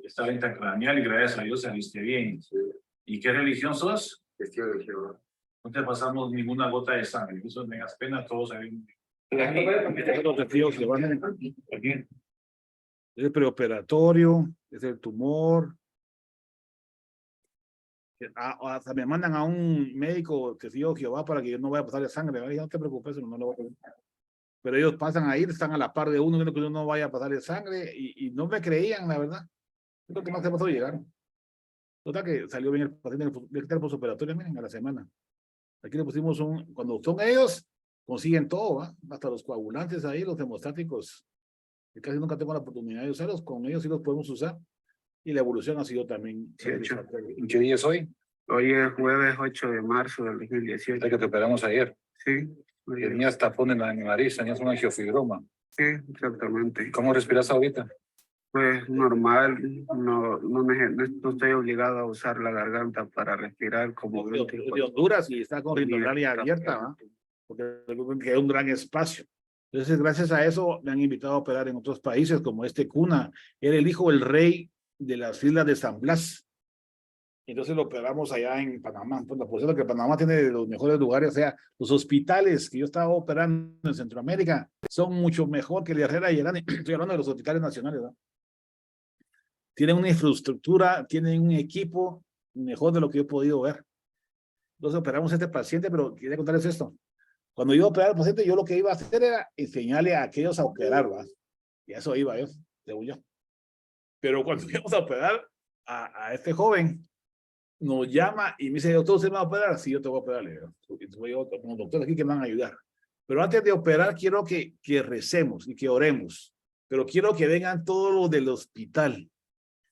Estaba intracraneal y gracias a Dios saliste bien. Sí. ¿Y qué religión sos? Testigo de Jehová. No te pasamos ninguna gota de sangre. Eso me das pena, todos saben. Los testigos que van aquí. Es el preoperatorio, es el tumor. Hasta me mandan a un médico testigo de Jehová para que yo no vaya a pasarle sangre. Ay, no te preocupes, no lo voy a hacer. Pero ellos pasan a ir, están a la par de uno, viendo que uno no vaya a pasarle sangre y no me creían, la verdad. Es lo que más se pasó llegar. Total que salió bien el paciente en el postoperatorio, miren, a la semana. Aquí le pusimos cuando son ellos, consiguen todo, ¿va? Hasta los coagulantes ahí, los hemostáticos. Y casi nunca tengo la oportunidad de usarlos, con ellos sí los podemos usar. Y la evolución ha sido también. ¿Qué día es hoy? Hoy es jueves 8 de marzo del 2018. Que te operamos ayer. Sí. Tenías tapón en la nariz, tenías un angiofibroma. Sí, exactamente. ¿Cómo respiras ahorita? Pues normal, no estoy obligado a usar la garganta para respirar como De Honduras y está con rinotralia abierta, ¿va? Porque queda un gran espacio. Entonces, gracias a eso, me han invitado a operar en otros países, como Cuna. Era el hijo del rey de las islas de San Blas. Entonces lo operamos allá en Panamá. Por cierto que Panamá tiene los mejores lugares, o sea, los hospitales que yo estaba operando en Centroamérica son mucho mejor que el de Herrera y Herani. Estoy hablando de los hospitales nacionales, ¿no? Tienen una infraestructura, tienen un equipo mejor de lo que yo he podido ver. Entonces operamos a este paciente, pero quería contarles esto. Cuando iba a operar al paciente, yo lo que iba a hacer era enseñarle a aquellos a operar, ¿va? Y a eso iba yo, según yo. Pero cuando íbamos a operar a este joven, nos llama y me dice, doctor, ¿usted me va a operar? Sí, yo te voy a operar. Le digo, voy yo con los doctores aquí que me van a ayudar. Pero antes de operar, quiero que recemos y que oremos. Pero quiero que vengan todos los del hospital.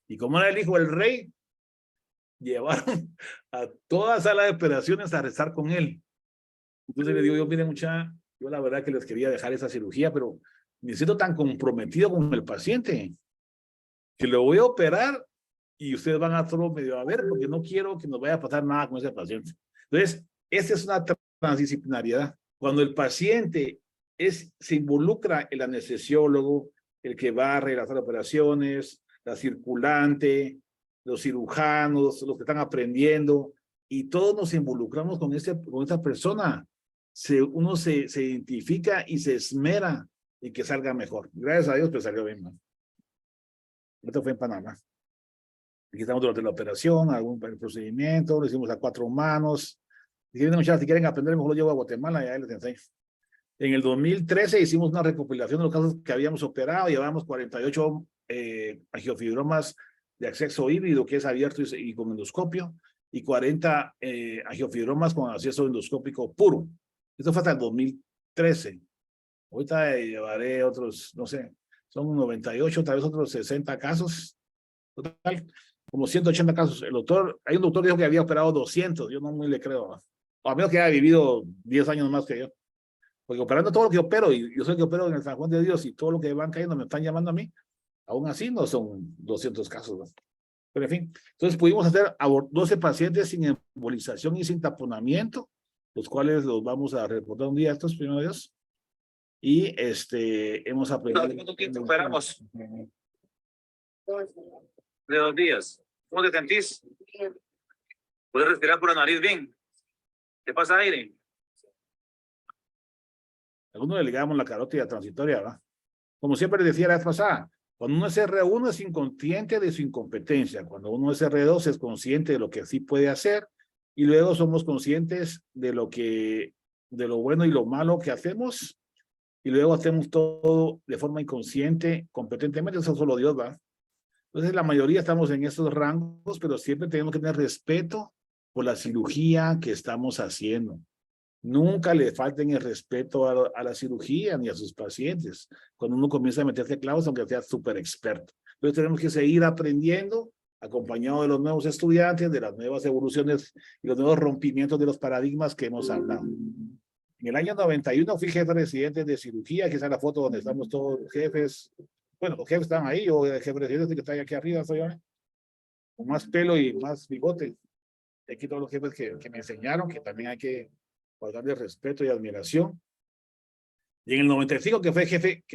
Y como era el hijo del rey, llevaron a toda sala de operaciones a rezar con él. Entonces le digo, yo miren mucha, yo la verdad que les quería dejar esa cirugía, pero me siento tan comprometido con el paciente que lo voy a operar y ustedes van a solo medio a ver porque no quiero que nos vaya a pasar nada con ese paciente. Entonces, esa es una transdisciplinariedad. Cuando el paciente se involucra el anestesiólogo, el que va a realizar operaciones, la circulante, los cirujanos, los que están aprendiendo, y todos nos involucramos con esa persona. Uno se identifica y se esmera y que salga mejor. Gracias a Dios, pues salió bien, ¿no? Esto fue en Panamá. Aquí estamos durante la operación, algún procedimiento, lo hicimos a 4 manos. Si quieren aprender, mejor lo llevo a Guatemala y ahí les enseño. En el 2013 hicimos una recopilación de los casos que habíamos operado, llevamos 48 angiofibromas de acceso híbrido, que es abierto y con endoscopio, y 40 angiofibromas con acceso endoscópico puro. Esto fue hasta el 2013. Ahorita llevaré otros, no sé, son 98, tal vez otros 60 casos. Total, como 180 casos. Hay un doctor que dijo que había operado 200, yo no muy le creo. O a menos que haya vivido 10 años más que yo. Porque operando todo lo que opero, y yo soy el que opero en el San Juan de Dios, y todo lo que van cayendo me están llamando a mí, aún así no son 200 casos, ¿no? Pero en fin, entonces pudimos hacer 12 pacientes sin embolización y sin taponamiento, los cuales los vamos a reportar un día estos, primero Dios. Y hemos aprendido. ¿Cuánto tiempo operamos? De 2 días. ¿Cómo te sentís? ¿Puedes respirar por la nariz bien? ¿Te pasa aire? Algunos le ligamos la carótida transitoria, ¿verdad? Como siempre decía la vez pasada, cuando uno es R1 es inconsciente de su incompetencia, cuando uno es R2 es consciente de lo que sí puede hacer, y luego somos conscientes de lo bueno y lo malo que hacemos, y luego hacemos todo de forma inconsciente, competentemente, eso solo Dios va. Entonces la mayoría estamos en esos rangos, pero siempre tenemos que tener respeto por la cirugía que estamos haciendo. Nunca le falten el respeto a la cirugía ni a sus pacientes. Cuando uno comienza a meterse clavos, aunque sea súper experto. Entonces tenemos que seguir aprendiendo, acompañado de los nuevos estudiantes, de las nuevas evoluciones y los nuevos rompimientos de los paradigmas que hemos hablado. En el año 91 fui jefe residente de cirugía, que es la foto donde estamos todos los jefes. Bueno, los jefes están ahí, yo el jefe residente que está aquí arriba soy yo, con más pelo y más bigote. Y aquí todos los jefes que me enseñaron, que también hay que guardarle respeto y admiración. Y en el 95 que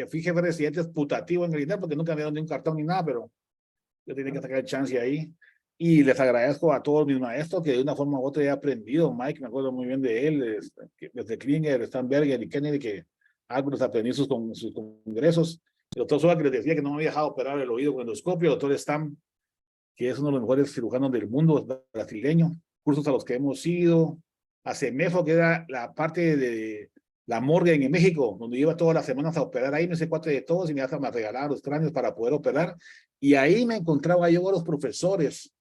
fui jefe residente putativo en el INEP, porque nunca me dieron ni un cartón ni nada, pero yo tenía que sacar el chance ahí. Y les agradezco a todos mis maestros que de una forma u otra he aprendido. Mike, me acuerdo muy bien de él, desde Klinger, Stamberger y Kennedy, que algunos aprendí sus congresos. El doctor Soa, que les decía que no me había dejado operar el oído con endoscopio. El doctor Stam, que es uno de los mejores cirujanos del mundo, brasileño. Cursos a los que hemos ido. A CEMEFO, que era la parte de la morgue en México, donde iba todas las semanas a operar. Ahí me sé cuate de todos y me hasta me regalaban los cráneos para poder operar. Y ahí me encontraba yo a los profesores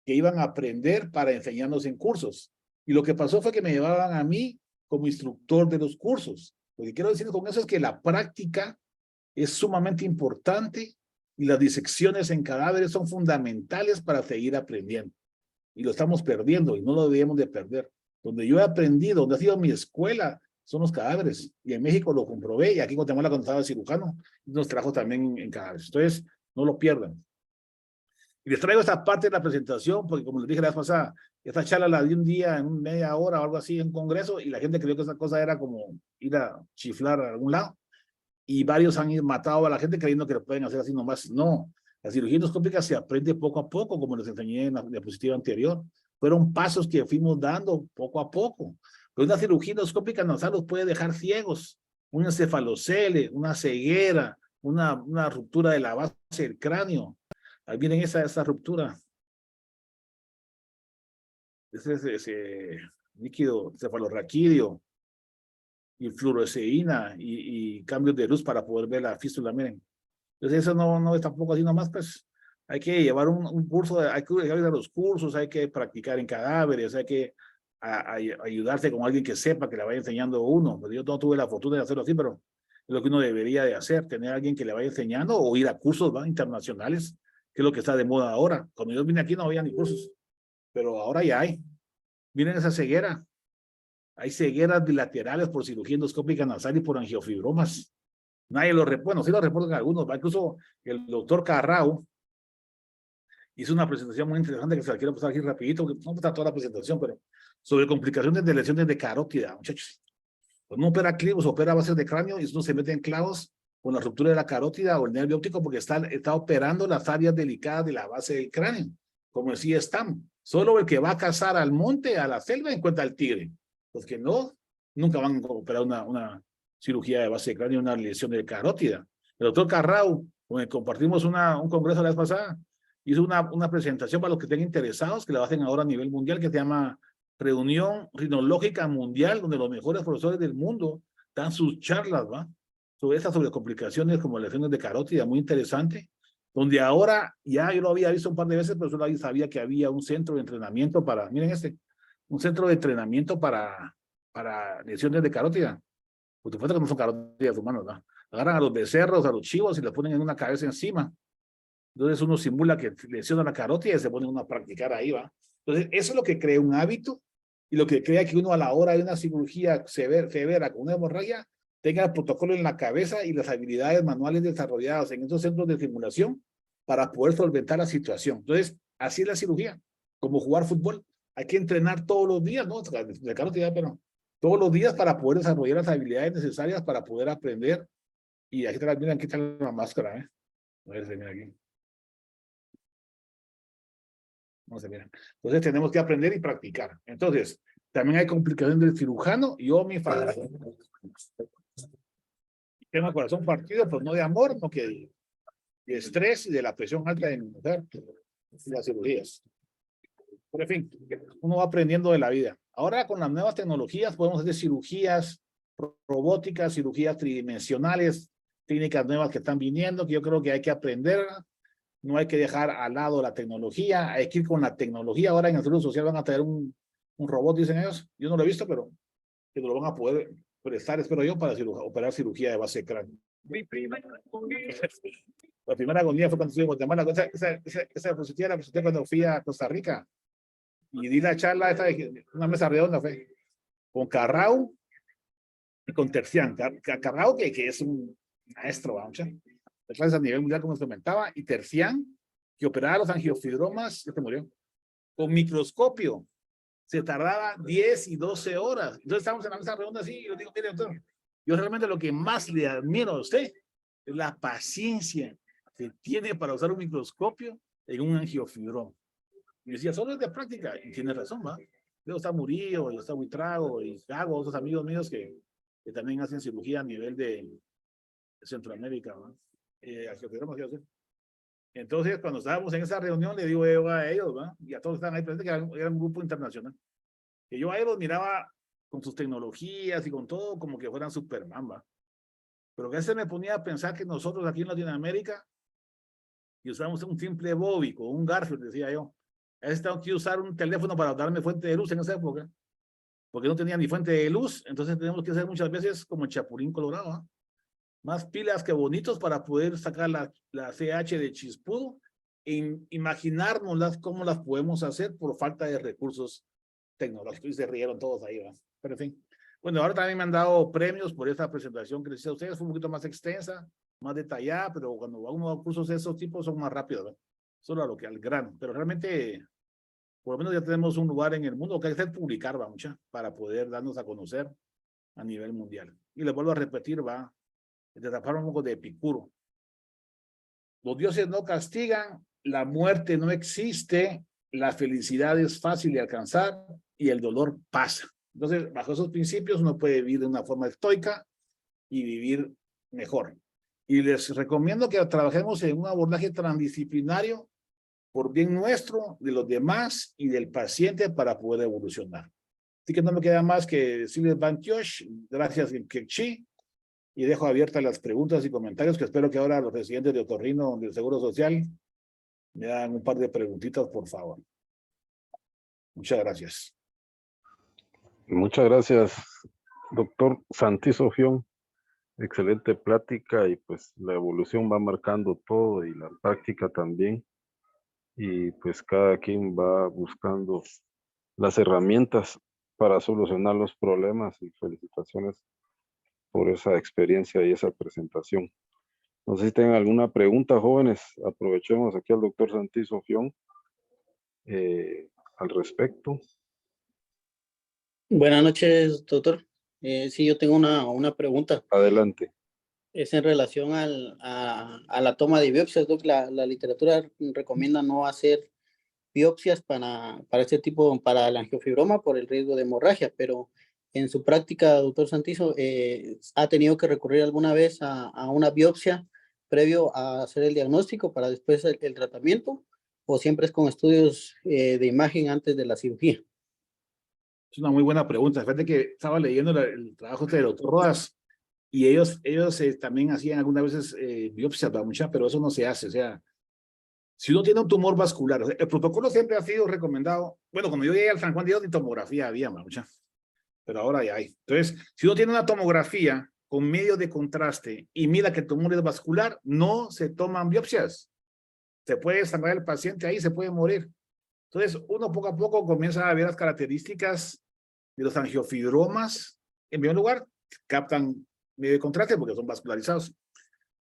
que iban a aprender para enseñarnos en cursos. Y lo que pasó fue que me llevaban a mí como instructor de los cursos. Lo que quiero decir con eso es que la práctica es sumamente importante y las disecciones en cadáveres son fundamentales para seguir aprendiendo. Y lo estamos perdiendo y no lo debemos de perder. Donde yo he aprendido, donde ha sido mi escuela, son los cadáveres. Y en México lo comprobé, y aquí en Guatemala cuando estaba cirujano, nos trajo también en cadáveres. Entonces, no lo pierdan. Y les traigo esta parte de la presentación, porque como les dije la vez pasada, esta charla la di un día, en media hora o algo así en un congreso, y la gente creyó que esa cosa era como ir a chiflar a algún lado, y varios han matado a la gente creyendo que lo pueden hacer así nomás. No, la cirugía endoscópica se aprende poco a poco, como les enseñé en la diapositiva anterior. Fueron pasos que fuimos dando poco a poco. Pero una cirugía endoscópica nasal los puede dejar ciegos, un encefalocele, una ceguera, una ruptura de la base del cráneo. Ahí miren esa ruptura. Ese líquido cefalorraquídeo y fluoresceína y cambios de luz para poder ver la fístula, miren. Entonces eso no es tampoco así nomás, pues hay que llevar un curso, hay que ir a los cursos, hay que practicar en cadáveres, hay que ayudarse con alguien que sepa, que le vaya enseñando uno. Yo no tuve la fortuna de hacerlo así, pero es lo que uno debería de hacer, tener a alguien que le vaya enseñando o ir a cursos, ¿va?, internacionales, que es lo que está de moda ahora. Cuando yo vine aquí no había ni cursos, pero ahora ya hay. Miren esa ceguera. Hay cegueras bilaterales por cirugía endoscópica nasal y por angiofibromas. Nadie lo reporta, bueno, sí lo reportan algunos, ¿va? Incluso el doctor Carrao hizo una presentación muy interesante que se la quiero pasar aquí rapidito, porque no está toda la presentación, pero sobre complicaciones de lesiones de carótida, muchachos. Cuando uno opera clivos, opera bases de cráneo y uno se mete en clavos con la ruptura de la carótida o el nervio óptico porque está operando las áreas delicadas de la base del cráneo, como decía Stam. Solo el que va a cazar al monte, a la selva, encuentra al tigre. Los que no, nunca van a operar una cirugía de base de cráneo, una lesión de carótida. El doctor Carrao, con el que compartimos un congreso la vez pasada, hizo una presentación para los que estén interesados, que la hacen ahora a nivel mundial, que se llama Reunión Rinológica Mundial, donde los mejores profesores del mundo dan sus charlas, ¿va? Sobre complicaciones como lesiones de carótida, muy interesante, donde ahora, ya yo lo había visto un par de veces, pero solo sabía que había un centro de entrenamiento para, miren un centro de entrenamiento para lesiones de carótida. Por supuesto que no son carótidas humanas, ¿no? Agarran a los becerros, a los chivos y les ponen en una cabeza encima. Entonces uno simula que lesiona la carótida y se pone uno a practicar ahí, ¿va? Entonces eso es lo que crea un hábito y lo que crea que uno a la hora de una cirugía severa con una hemorragia tenga el protocolo en la cabeza y las habilidades manuales desarrolladas en esos centros de simulación para poder solventar la situación. Entonces, así es la cirugía, como jugar fútbol. Hay que entrenar todos los días, ¿no? De carótida, pero todos los días para poder desarrollar las habilidades necesarias para poder aprender. Y aquí está, miren, aquí está la máscara, ¿eh? A ver si mira aquí. No se miran. Entonces tenemos que aprender y practicar. Entonces, también hay complicaciones del cirujano y mi falta. Tengo el corazón partido, pues no de amor, no que de estrés y de la presión alta de mi mujer y las cirugías. Pero en fin, uno va aprendiendo de la vida. Ahora con las nuevas tecnologías podemos hacer cirugías robóticas, cirugías tridimensionales, técnicas nuevas que están viniendo, que yo creo que hay que aprender. No hay que dejar al lado la tecnología, hay que ir con la tecnología. Ahora en el Seguro Social van a traer un robot, dicen ellos. Yo no lo he visto, pero que lo van a poder prestar, espero yo, para operar cirugía de base de cráneo. La primera agonía fue cuando estuve en Guatemala. Esa diapositiva la presenté cuando fui a Costa Rica y di la charla, una mesa redonda fue con Carrao y con Tercián. Carrao, que es un maestro, vamos, de clases a nivel mundial como se comentaba, y Tercián, que operaba los angiofibromas, que murió, con microscopio. Se tardaba 10 y 12 horas. Entonces estamos en la mesa redonda así, y yo digo, mire, doctor, yo realmente lo que más le admiro a usted es la paciencia que tiene para usar un microscopio en un angiofibroma. Y decía, solo es de práctica, y tiene razón, ¿va? Luego está Murillo, y está Huitrago, y Gago, otros amigos míos que también hacen cirugía a nivel de Centroamérica, ¿va? Angiofibromas, quiero decir. Entonces, cuando estábamos en esa reunión, le digo yo a ellos, ¿va? Y a todos que estaban ahí presentes, que era un grupo internacional, que yo a ellos miraba con sus tecnologías y con todo como que fueran Superman, ¿va? Pero que a veces me ponía a pensar que nosotros aquí en Latinoamérica, y usamos un simple Bobby con un Garfield, decía yo, a veces tengo que usar un teléfono para darme fuente de luz en esa época, porque no tenía ni fuente de luz. Entonces tenemos que hacer muchas veces como el Chapulín Colorado, ¿va? Más pilas que bonitos para poder sacar la CH de chispudo e imaginárnoslas cómo las podemos hacer por falta de recursos tecnológicos. Y se rieron todos ahí, ¿va? Pero en fin, Bueno, ahora también me han dado premios por esta presentación que les hice a ustedes. Fue un poquito más extensa, más detallada, pero cuando uno da cursos de esos tipos son más rápidos, ¿no? Solo a lo que al grano. Pero realmente, por lo menos ya tenemos un lugar en el mundo que hay que hacer publicar, va, mucha, para poder darnos a conocer a nivel mundial. Y les vuelvo a repetir, va, de tapar un poco de Epicuro. Los dioses no castigan, la muerte no existe, la felicidad es fácil de alcanzar y el dolor pasa. Entonces, bajo esos principios, uno puede vivir de una forma estoica y vivir mejor. Y les recomiendo que trabajemos en un abordaje transdisciplinario por bien nuestro, de los demás y del paciente para poder evolucionar. Así que no me queda más que decirles Bantiosh, gracias Kekchi, y dejo abiertas las preguntas y comentarios que espero que ahora los residentes de Otorrino del Seguro Social me hagan un par de preguntitas, por favor. Muchas gracias. Muchas gracias, doctor Santizo Fión. Excelente plática y pues la evolución va marcando todo y la práctica también. Y pues cada quien va buscando las herramientas para solucionar los problemas y felicitaciones por esa experiencia y esa presentación. No sé si tienen alguna pregunta, jóvenes. Aprovechemos aquí al doctor Santizo Fión al respecto. Buenas noches, doctor. Sí, yo tengo una pregunta. Adelante. Es en relación a la toma de biopsias, doc. La literatura recomienda no hacer biopsias para este tipo, para el angiofibroma por el riesgo de hemorragia, pero en su práctica, doctor Santizo, ¿ha tenido que recurrir alguna vez a una biopsia previo a hacer el diagnóstico para después el tratamiento? ¿O siempre es con estudios de imagen antes de la cirugía? Es una muy buena pregunta. Fíjate que estaba leyendo el trabajo del doctor Rodas y ellos también hacían algunas veces biopsias, mucha, pero eso no se hace. O sea, si uno tiene un tumor vascular, o sea, el protocolo siempre ha sido recomendado. Bueno, cuando yo llegué al San Juan de Dios, ni tomografía había, mucha, pero ahora ya hay. Entonces, si uno tiene una tomografía con medio de contraste y mira que el tumor es vascular, no se toman biopsias. Se puede sangrar el paciente ahí, se puede morir. Entonces, uno poco a poco comienza a ver las características de los angiofibromas. En primer lugar, captan medio de contraste porque son vascularizados.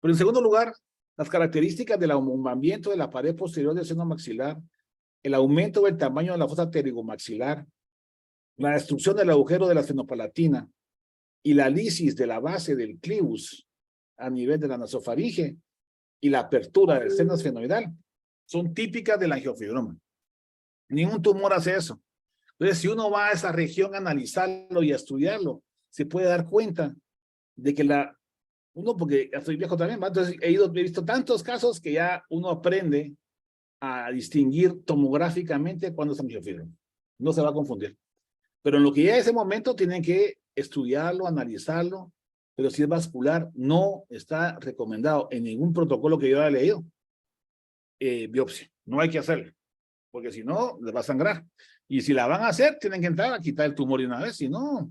Pero en segundo lugar, las características del abombamiento de la pared posterior del seno maxilar, el aumento del tamaño de la fosa pterigomaxilar, la destrucción del agujero de la fenopalatina y la lisis de la base del clivus a nivel de la nasofaringe y la apertura del seno esfenoidal son típicas del angiofibroma. Ningún tumor hace eso. Entonces, si uno va a esa región a analizarlo y a estudiarlo, se puede dar cuenta de que uno, porque ya estoy viejo también, ¿va? Entonces he visto tantos casos que ya uno aprende a distinguir tomográficamente cuando es angiofibroma. No se va a confundir. Pero en lo que ya ese momento tienen que estudiarlo, analizarlo, pero si es vascular, no está recomendado en ningún protocolo que yo haya leído biopsia. No hay que hacerlo, porque si no, les va a sangrar. Y si la van a hacer, tienen que entrar a quitar el tumor de una vez, si no,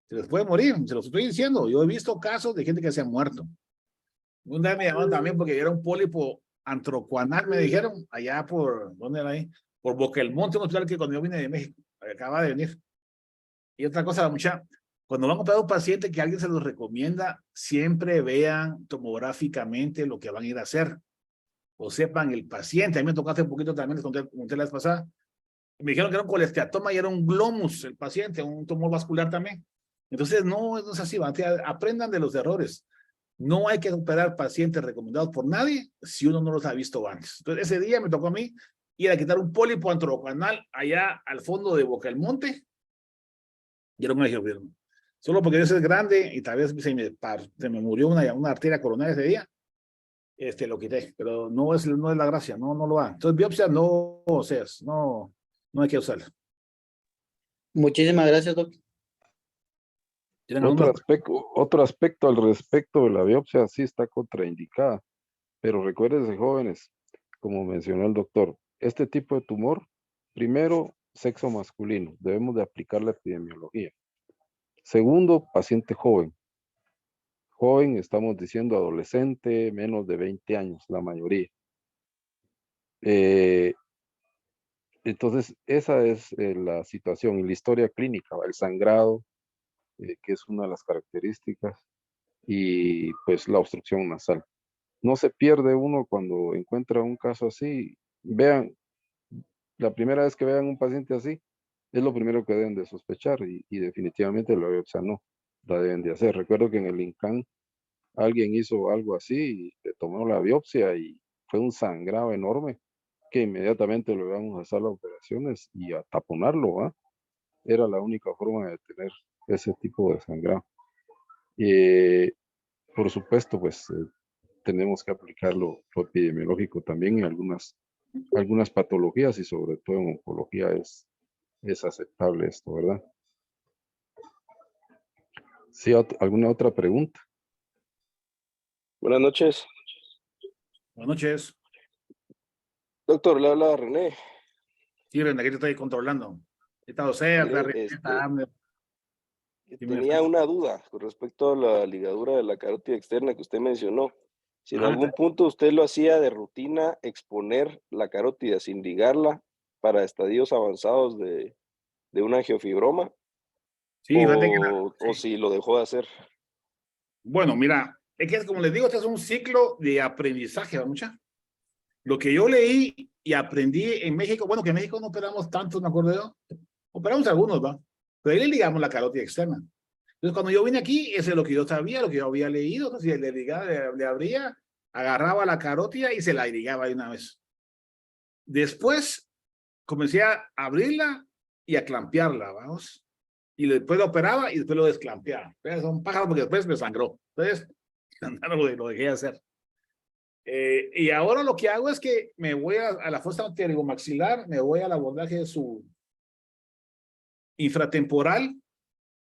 se les puede morir, se los estoy diciendo. Yo he visto casos de gente que se ha muerto. Un día me llamaron también porque era un pólipo antrocuanal, me dijeron, allá por, ¿dónde era ahí? Por Boca del Monte, un hospital que cuando yo vine de México, acaba de venir. Y otra cosa, mucha, cuando van a operar a un paciente que alguien se los recomienda, siempre vean tomográficamente lo que van a ir a hacer. O sepan el paciente. A mí me tocó hace un poquito también, les conté la vez pasada. Me dijeron que era un colesteatoma y era un glomus el paciente, un tumor vascular también. Entonces, no es así, aprendan de los errores. No hay que operar pacientes recomendados por nadie si uno no los ha visto antes. Entonces, ese día me tocó a mí ir a quitar un pólipo antrocanal allá al fondo de Boca del Monte y era un angiofibroma. Solo porque ese es grande y tal vez se me murió una arteria coronaria ese día, lo quité, pero no es la gracia, no lo va. Entonces, biopsia no, o sea, no hay que usarla. Muchísimas gracias, doctor. Otro aspecto al respecto de la biopsia sí está contraindicada, pero recuérdense, jóvenes, como mencionó el doctor, este tipo de tumor, primero, sexo masculino, debemos de aplicar la epidemiología. Segundo, paciente joven. Joven, estamos diciendo adolescente, menos de 20 años, la mayoría. Entonces, esa es la situación. En la historia clínica, el sangrado, que es una de las características, y pues la obstrucción nasal. No se pierde uno cuando encuentra un caso así. Vean, la primera vez que vean un paciente así, es lo primero que deben de sospechar y definitivamente la biopsia no la deben de hacer. Recuerdo que en el INCAN alguien hizo algo así y le tomó la biopsia y fue un sangrado enorme que inmediatamente lo llevamos a sala de operaciones y a taponarlo, ¿va? Era la única forma de tener ese tipo de sangrado. Por supuesto, pues tenemos que aplicar lo epidemiológico también en algunas patologías y sobre todo en oncología es aceptable esto, ¿verdad? ¿Sí, alguna otra pregunta? Buenas noches. Buenas noches. Doctor, le habla René. Sí, René, aquí te estoy controlando. Está Ocean, Mire, está Amner. tenía una duda con respecto a la ligadura de la carótida externa que usted mencionó. Si en Ajá, algún punto usted lo hacía de rutina, exponer la carótida sin ligarla para estadios avanzados de un angiofibroma, sí, fíjate que o si lo dejó de hacer. bueno, mira, es que como les digo, este es un ciclo de aprendizaje, ¿va, mucha? Lo que yo leí y aprendí en México, bueno, que en México no operamos tantos, me acuerdo yo, operamos algunos, ¿va? Pero ahí le ligamos la carótida externa. Entonces, cuando yo vine aquí, eso es lo que yo sabía, lo que yo había leído, entonces le ligaba, le abría, agarraba la carótida y se la ligaba de una vez. Después, comencé a abrirla y a clampearla, vamos. Y después lo operaba y después lo desclampeaba. Pero son pájaros porque después me sangró. Entonces, lo dejé de hacer. Y ahora lo que hago es que me voy a la fosa pterygomaxilar, me voy al abordaje de su infratemporal,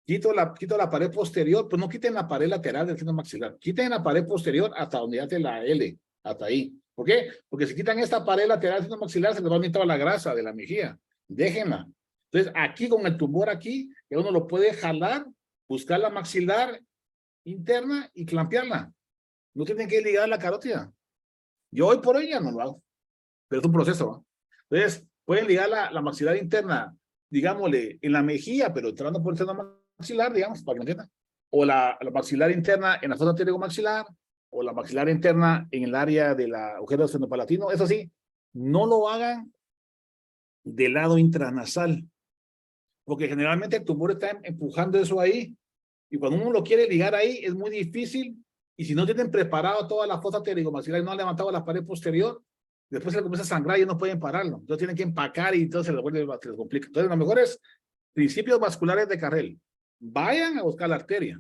quito la pared posterior, pues no quiten la pared lateral del seno maxilar, quiten la pared posterior hasta donde hace la L, hasta ahí. ¿Por qué? Porque si quitan esta pared lateral del seno maxilar, se les va a meter toda la grasa de la mejilla. Déjenla. Entonces, aquí con el tumor aquí, que uno lo puede jalar, buscar la maxilar interna y clampearla. No tienen que ligar la carótida. Yo hoy por hoy ya no lo hago, pero es un proceso, ¿no? Entonces, pueden ligar la maxilar interna, digámosle, en la mejilla, pero entrando por el seno maxilar, digamos, para que me entiendan. O la maxilar interna en la fosa pterygomaxilar, o la maxilar interna en el área de la agujero senopalatino. Eso sí, no lo hagan del lado intranasal, porque generalmente el tumor está empujando eso ahí, y cuando uno lo quiere ligar ahí, es muy difícil. Y si no tienen preparado toda la fosa pterygomaxilar y no han levantado la pared posterior, después se le comienza a sangrar y no pueden pararlo. Entonces tienen que empacar y entonces se les complica. Entonces, lo mejor es principios vasculares de Carrel. Vayan a buscar la arteria.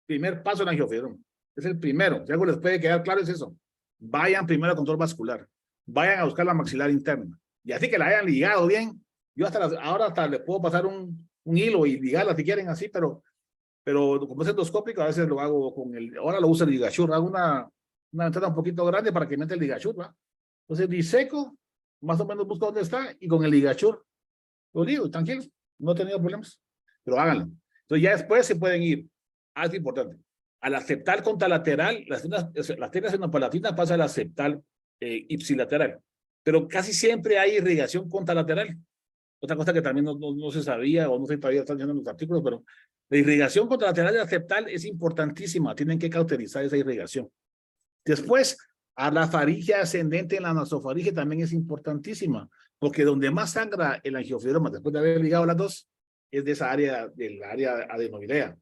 Primer paso en angiofibroma. Es el primero. Si algo les puede quedar claro es eso. Vayan primero al control vascular. Vayan a buscar la maxilar interna. Y así que la hayan ligado bien. Yo ahora hasta les puedo pasar un hilo y ligarla si quieren así, pero como es endoscópico, a veces lo hago con ahora lo uso el ligachur, hago una ventana un poquito grande para que meta el ligachur, ¿va? Entonces diseco, más o menos busco dónde está, y con el ligachur lo digo, tranquilo, no he tenido problemas, pero háganlo. Entonces ya después se pueden ir, algo importante, al septal contralateral, las arterias senopalatinas pasa al septal ipsilateral, pero casi siempre hay irrigación contralateral. Otra cosa que también no se sabía, o no sé, todavía están diciendo en los artículos, pero la irrigación contralateral y la septal es importantísima. Tienen que cauterizar esa irrigación. Después, a la faringe ascendente en la nasofaringe también es importantísima, porque donde más sangra el angiofibroma, después de haber ligado las dos, es de esa área, del área adenoidea.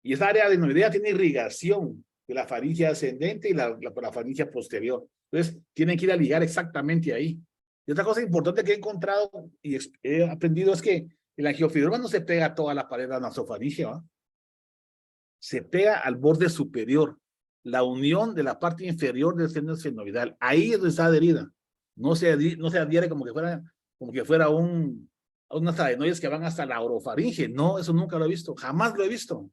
Y esa área adenoidea tiene irrigación de la faringe ascendente y la faringe posterior. Entonces, tienen que ir a ligar exactamente ahí. Y otra cosa importante que he encontrado y he aprendido es que el angiofibroma no se pega a toda la pared de la nasofaringe, ¿va? Se pega al borde superior, la unión de la parte inferior del seno esfenoidal. Ahí es donde está adherida. No se adhiere como que fuera unas adenoides que van hasta la orofaringe. No, eso nunca lo he visto. Jamás lo he vivisto.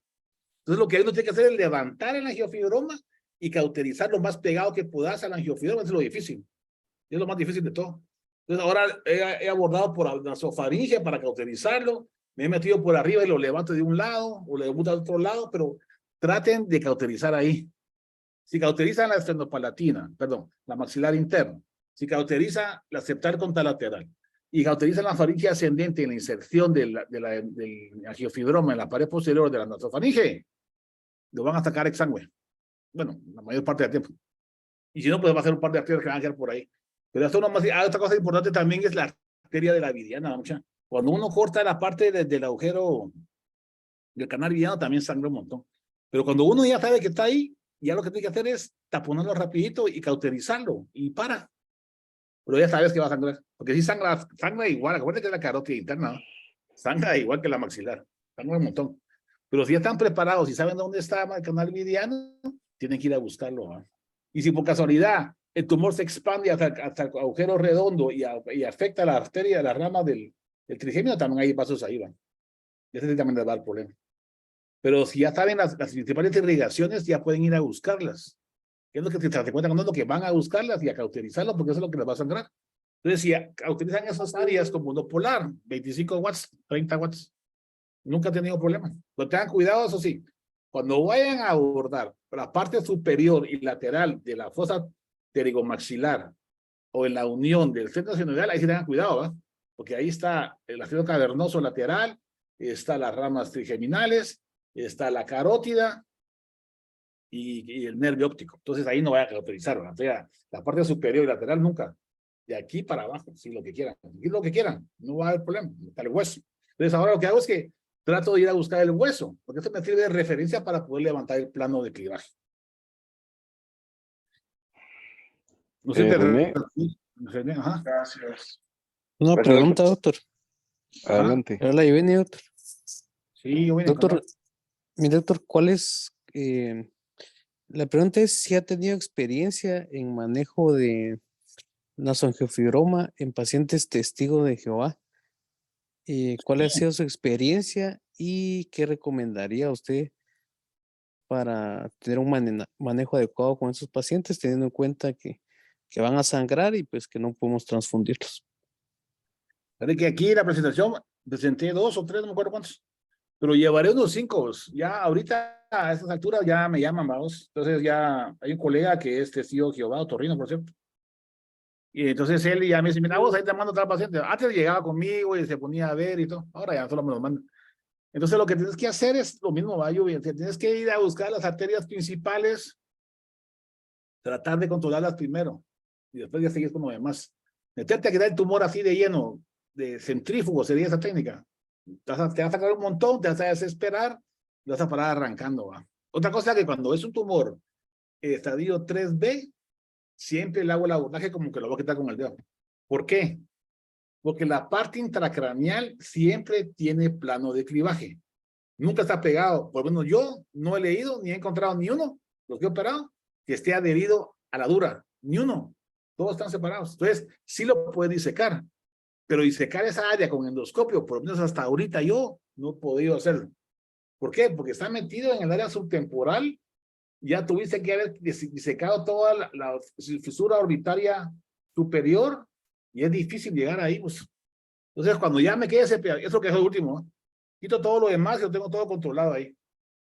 Entonces lo que uno tiene que hacer es levantar el angiofibroma y cauterizar lo más pegado que puedas al angiofibroma. Es lo difícil. Es lo más difícil de todo. Entonces ahora he abordado por la nasofaringe para cauterizarlo, me he metido por arriba y lo levanto de un lado o lo levanto de otro lado, pero traten de cauterizar ahí. Si cauterizan la esternopalatina, perdón, la maxilar interna, si cauteriza la septal contralateral, y cauterizan la faringe ascendente en la inserción del angiofibroma en la pared posterior de la nasofaringe, lo van a sacar exsangue. Bueno, la mayor parte del tiempo. Y si no, pues va a ser un par de arterias que van a quedar por ahí. Pero esto nomás, otra cosa importante también es la arteria de la vidiana, mucha. Cuando uno corta la parte del agujero del canal vidiano, también sangra un montón. Pero cuando uno ya sabe que está ahí, ya lo que tiene que hacer es taponarlo rapidito y cauterizarlo, y para. Pero ya sabes que va a sangrar. Porque si sangra igual, acuérdate que es la carótida interna, ¿no? Sangra igual que la maxilar, sangra un montón. Pero si ya están preparados y saben dónde está el canal vidiano, tienen que ir a buscarlo, ¿no? Y si por casualidad el tumor se expande hasta el agujero redondo y afecta la arteria, la rama del trigémino, también hay pasos ahí, van. Ese también les va a dar problema. Pero si ya saben las principales irrigaciones, ya pueden ir a buscarlas. ¿Qué es lo que se dan cuenta? No es lo que van a buscarlas y a cauterizarlas, porque eso es lo que les va a sangrar. Entonces, si cauterizan esas áreas como monopolar, 25 watts, 30 watts, nunca han tenido problemas. Pero tengan cuidado, eso sí. Cuando vayan a abordar la parte superior y lateral de la fosa pterigomaxilar o en la unión del centro sinovial, ahí sí tengan cuidado, ¿verdad? Porque ahí está el ácido cavernoso lateral, está las ramas trigeminales, está la carótida y el nervio óptico. Entonces ahí no vaya a cauterizar, ¿verdad? O sea, la parte superior y lateral nunca. De aquí para abajo, sí, lo que quieran. Lo que quieran, no va a haber problema. Está el hueso. Entonces ahora lo que hago es que trato de ir a buscar el hueso, porque eso me sirve de referencia para poder levantar el plano de clivaje. No sé, René. René, ajá. Gracias. Una Gracias, pregunta, doctor. Adelante. Hola, Iveni, doctor. Sí, yo vine Doctor, mi doctor, ¿cuál es? La pregunta es si ha tenido experiencia en manejo de nasoangiofibroma en pacientes testigos de Jehová. ¿Cuál ha sido su experiencia y qué recomendaría usted para tener un manejo adecuado con esos pacientes, teniendo en cuenta que van a sangrar y pues que no podemos transfundirlos? Fíjate que aquí en la presentación presenté 2 o 3, no me acuerdo cuántos, pero llevaré unos 5. Ya ahorita a estas alturas ya me llaman, vamos. Entonces ya hay un colega que es testigo de Jehová, otorrino, por cierto. Y entonces él ya me dice, mira vos, ahí te mando a tal paciente. Antes llegaba conmigo y se ponía a ver y todo. Ahora ya solo me lo manda. Entonces lo que tienes que hacer es lo mismo, va, Lluvia. Tienes que ir a buscar las arterias principales, tratar de controlarlas primero y después ya seguir con lo demás. Meterte a quitar el tumor así de lleno, de centrífugo, sería esa técnica. Te vas a sacar un montón, te vas a desesperar, y vas a parar arrancando, va. Otra cosa que cuando es un tumor estadio 3B, siempre le hago el abordaje como que lo voy a quitar con el dedo. ¿Por qué? Porque la parte intracraneal siempre tiene plano de clivaje. Nunca está pegado. Por lo menos yo no he leído ni he encontrado ni uno, los que he operado, que esté adherido a la dura. Ni uno. Todos están separados. Entonces, sí lo puedes disecar. Pero disecar esa área con endoscopio, por lo menos hasta ahorita yo no he podido hacerlo. ¿Por qué? Porque está metido en el área subtemporal. Ya tuviste que haber disecado toda la fisura orbitaria superior y es difícil llegar ahí, pues. Entonces, cuando ya me quede ese pedazo, eso que es lo último, ¿no? Quito todo lo demás y lo tengo todo controlado ahí.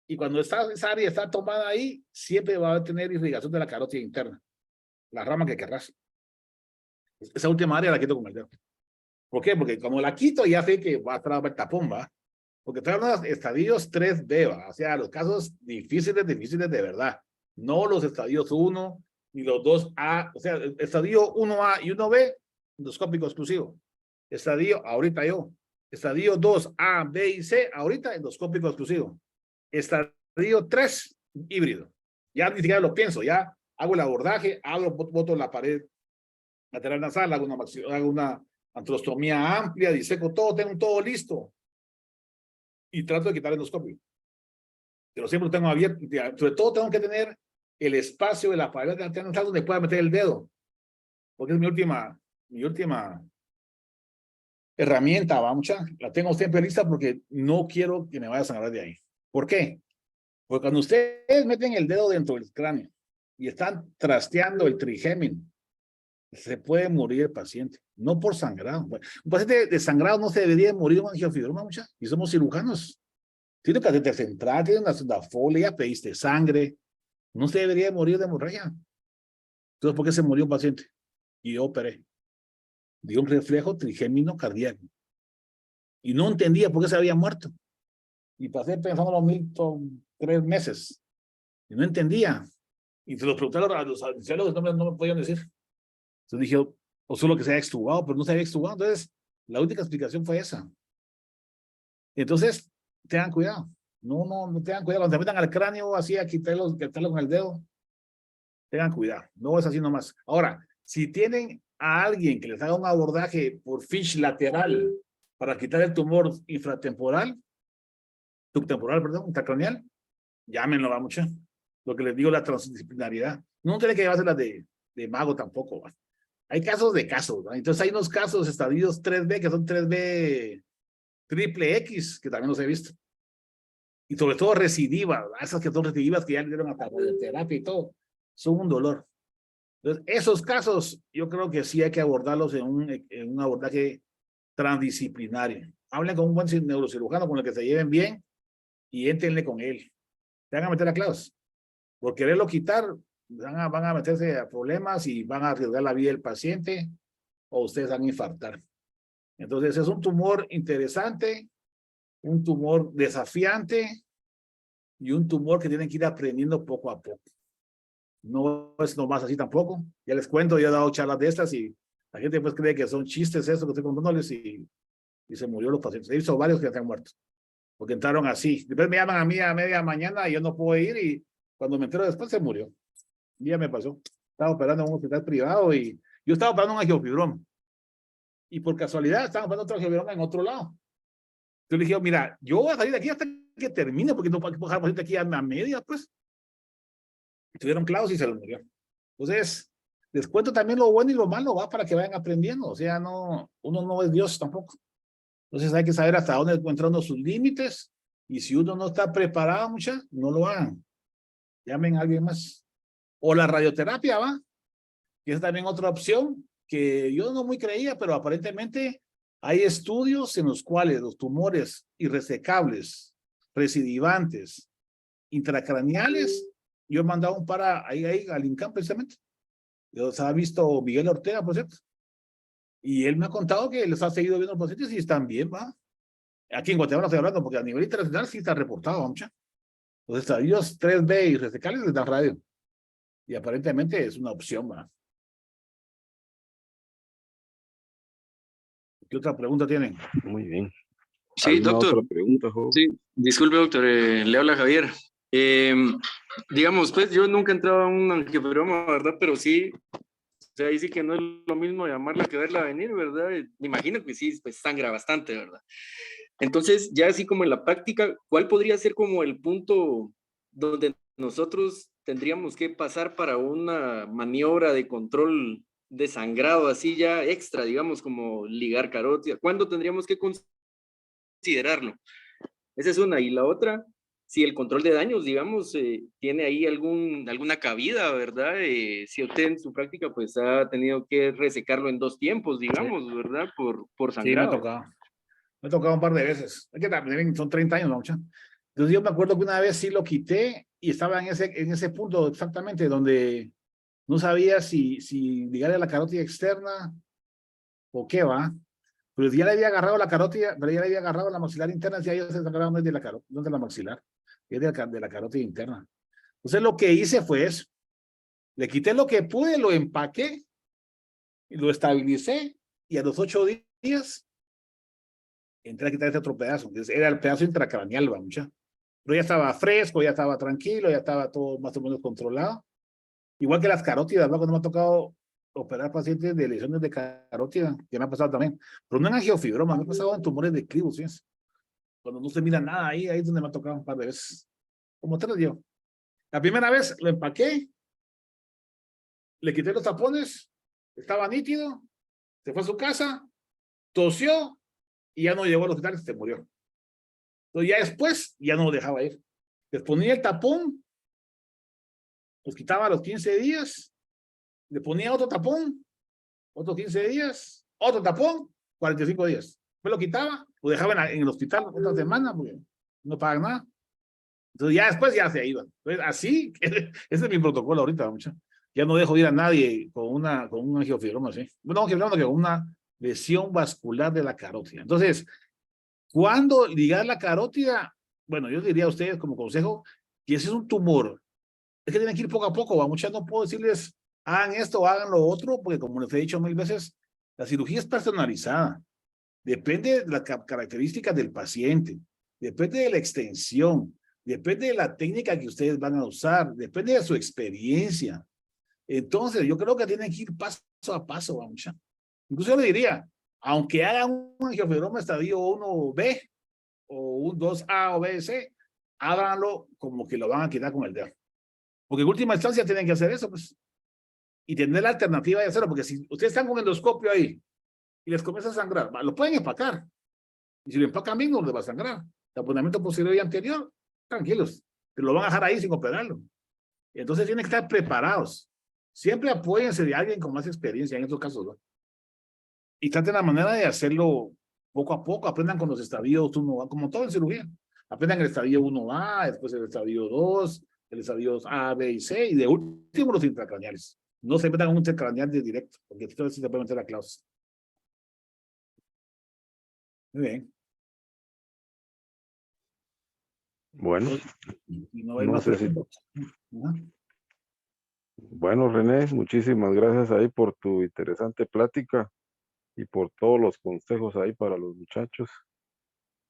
Y cuando esa área está tomada ahí, siempre va a tener irrigación de la carótida interna, la rama que querrás. Esa última área la quito con el dedo. ¿Por qué? Porque como la quito, ya sé que va a estar el tapón, ¿va? Porque estoy hablando de estadios 3B, ¿va? O sea, los casos difíciles de verdad. No los estadios 1 ni los 2A. O sea, el estadio 1A y 1B, endoscópico exclusivo. Estadio, ahorita yo. Estadio 2A, B y C, ahorita endoscópico exclusivo. Estadio 3, híbrido. Ya ni siquiera lo pienso, ya hago el abordaje, boto la pared lateral nasal, hago una antrostomía amplia, diseco todo, tengo todo listo. Y trato de quitar el endoscopio. Pero siempre lo tengo abierto. Sobre todo tengo que tener el espacio de la pared lateral nasal donde pueda meter el dedo. Porque es mi última herramienta, va, mucha. La tengo siempre lista porque no quiero que me vaya a sangrar de ahí. ¿Por qué? Porque cuando ustedes meten el dedo dentro del cráneo y están trasteando el trigémino, se puede morir el paciente, no por sangrado. Un paciente de sangrado no se debería morir de un angiofibroma, mucha, y somos cirujanos. Tiene catéter central, tiene una folia, pediste sangre, no se debería morir de hemorragia. Entonces, ¿por qué se murió un paciente? Y yo operé. dio un reflejo trigémino cardíaco. Y no entendía por qué se había muerto. Y pasé pensando lo mismo 3 meses. Y no entendía. Y se los pregunté a los anestesiólogos, no me podían decir. Entonces dije, o solo que se había extubado, pero no se había extubado. Entonces, la única explicación fue esa. Entonces, tengan cuidado. No tengan cuidado. Cuando se metan al cráneo así a quitarlo con el dedo, tengan cuidado. No es así nomás. Ahora, si tienen a alguien que les haga un abordaje por fish lateral para quitar el tumor infratemporal, subtemporal, perdón, intracraneal, llámenlo, va mucho. Lo que les digo, la transdisciplinariedad. No tiene que llevarse la de mago tampoco. ¿va? Hay casos de casos. ¿va? Entonces hay unos casos estadios 3B que son 3B triple X, que también los he visto. Y sobre todo recidivas, esas que son recidivas que ya le dieron hasta radioterapia y todo, son un dolor. Entonces, esos casos yo creo que sí hay que abordarlos en un abordaje transdisciplinario. Hablen con un buen neurocirujano con el que se lleven bien y éntrenle con él. Se van a meter a clavos. Por quererlo quitar, van a meterse a problemas y van a arriesgar la vida del paciente o ustedes van a infartar. Entonces, es un tumor interesante, un tumor desafiante y un tumor que tienen que ir aprendiendo poco a poco. No es nomás así tampoco. Ya les cuento, yo he dado charlas de estas y la gente pues cree que son chistes eso que estoy contándoles y se murió los pacientes. He visto varios que se han muerto porque entraron así. Después me llaman a mí a media mañana y yo no puedo ir y cuando me entero después se murió. Un día me pasó. Estaba operando en un hospital privado y yo estaba operando un angiofibroma. Y por casualidad estaba operando otro angiofibroma en otro lado. Yo le dije, mira, yo voy a salir de aquí hasta que termine porque no puedo dejar al paciente aquí a media, pues. Tuvieron clavos y se los murió. Entonces, les cuento también lo bueno y lo malo, va, para que vayan aprendiendo. O sea, uno no es Dios tampoco. Entonces hay que saber hasta dónde encuentran sus límites y si uno no está preparado, no lo hagan. Llamen a alguien más. O la radioterapia, va, que es también otra opción que yo no muy creía, pero aparentemente hay estudios en los cuales los tumores irresecables, recidivantes, intracraneales, yo he mandado un para ahí al INCAM precisamente. Los ha visto Miguel Ortega, por cierto. Y él me ha contado que les ha seguido viendo los pacientes y están bien, va. Aquí en Guatemala estoy hablando porque a nivel internacional sí está reportado, mucha. Los estadios 3B y resecales les dan radio. Y aparentemente es una opción, va. ¿Qué otra pregunta tienen? Muy bien. Sí, ¿Alguna doctor. otra pregunta, joven? Sí, disculpe, doctor, le habla Javier. Digamos, pues yo nunca he entrado a un angiofibroma, ¿verdad? Pero sí, o sea, ahí sí que no es lo mismo llamarla que verla venir, ¿verdad? Me imagino que sí, pues sangra bastante, ¿verdad? Entonces, ya así como en la práctica, ¿cuál podría ser como el punto donde nosotros tendríamos que pasar para una maniobra de control de sangrado así ya extra, digamos, como ligar carótida? ¿Cuándo tendríamos que considerarlo? Esa es una. Y la otra, si el control de daños, digamos, tiene ahí alguna cabida, ¿verdad? Si usted en su práctica pues ha tenido que resecarlo en 2 tiempos, digamos, sí, ¿verdad? Por sangrado. Sí, me ha tocado un par de veces. Es que también son 30 años, ¿no? Entonces yo me acuerdo que una vez sí lo quité y estaba en ese punto exactamente donde no sabía si ligarle a la carótida externa o qué va. Pero ya le había agarrado la carótida, pero ya le había agarrado la maxilar interna, ya se sangraba no es de la carótida, no es de la maxilar, es de la carótida interna. Entonces lo que hice fue eso. Le quité lo que pude, lo empaqué, y lo estabilicé, y a los 8 días entré a quitar este otro pedazo. Entonces, era el pedazo intracraneal, va, mucha. Pero ya estaba fresco, ya estaba tranquilo, ya estaba todo más o menos controlado. Igual que las carótidas, ¿va? Cuando me ha tocado operar pacientes de lesiones de carótida, que me ha pasado también. Pero no en angiofibroma, me ha pasado en tumores de clivos, ¿sí? Cuando no se mira nada ahí es donde me ha tocado un par de veces. Como 3 yo. La primera vez lo empaqué, le quité los tapones, estaba nítido, se fue a su casa, tosió y ya no llegó al hospital y se murió. Entonces ya después ya no lo dejaba ir. Les ponía el tapón, los quitaba a los 15 días, le ponía otro tapón, otros 15 días, otro tapón, 45 días. Después lo quitaba, lo dejaba en el hospital otra semana porque no pagan nada. Entonces ya después ya se iban. Entonces así, ese es mi protocolo ahorita, mucha. Ya no dejo ir a nadie con un angiofibroma así. Bueno, angiofibroma que con una lesión vascular de la carótida. Entonces, ¿cuándo ligar la carótida? Bueno, yo diría a ustedes como consejo que ese es un tumor. Es que tienen que ir poco a poco, ¿va? Muchas no puedo decirles, hagan esto o hagan lo otro, porque como les he dicho 1000 veces, la cirugía es personalizada. Depende de las características del paciente, depende de la extensión, depende de la técnica que ustedes van a usar, depende de su experiencia. Entonces, yo creo que tienen que ir paso a paso, vamos. Incluso yo le diría, aunque hagan un angiofibroma estadio 1B o un 2A o B, C, háganlo como que lo van a quitar con el dedo. Porque en última instancia tienen que hacer eso, pues. Y tener la alternativa de hacerlo, porque si ustedes están con endoscopio ahí y les comienza a sangrar, lo pueden empacar. Y si lo empacan bien, no les va a sangrar. Taponamiento posterior y anterior, tranquilos. Pero lo van a dejar ahí sin operarlo. Entonces tienen que estar preparados. Siempre apóyense de alguien con más experiencia en estos casos, ¿no? Y traten la manera de hacerlo poco a poco. Aprendan con los estadios 1A, como todo en cirugía. Aprendan el estadio 1A, después el estadio 2, el estadio A, B y C, y de último los intracraneales. No se metan un intracraneal de directo, porque entonces se puede meter la clausa. Muy bien. Bueno, Y no hay no más sé si... preguntas. Ajá. Bueno, René, muchísimas gracias ahí por tu interesante plática y por todos los consejos ahí para los muchachos.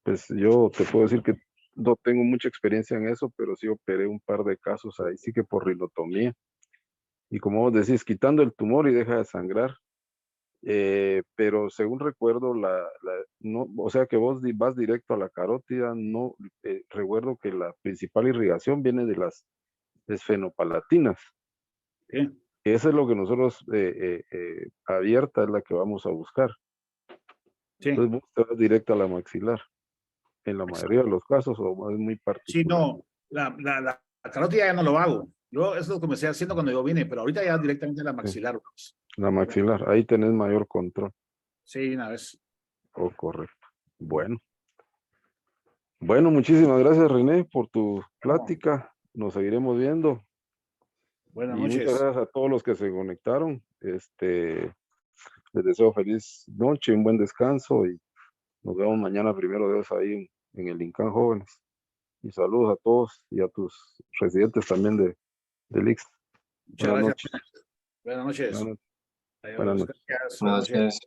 Pues yo te puedo decir que no tengo mucha experiencia en eso, pero sí operé un par de casos ahí, sí que por rilotomía. Y como vos decís, quitando el tumor y deja de sangrar. Pero según recuerdo, no, o sea que vos vas directo a la carótida, no, recuerdo que la principal irrigación viene de las esfenopalatinas. Sí. Eso es lo que nosotros, abierta es la que vamos a buscar. Sí. Entonces vos te vas directo a la maxilar, en la mayoría de los casos, o es muy particular. Sí, no, la carótida ya no lo hago. Yo eso lo comencé haciendo cuando yo vine, pero ahorita ya directamente la maxilar. Sí. La maxilar, ahí tenés mayor control. Sí, una vez. Oh, correcto. Bueno. Bueno, muchísimas gracias, René, por tu plática. Nos seguiremos viendo. Buenas Y noches. muchas gracias a todos los que se conectaron. Les deseo feliz noche, un buen descanso y nos vemos mañana, primero de Dios, ahí en el Incán Jóvenes. Y saludos a todos y a tus residentes también del IX. Muchas Buenas gracias. noches. Buenas noches. Buenas noches. Adiós. Buenas noches. Gracias. Buenas noches.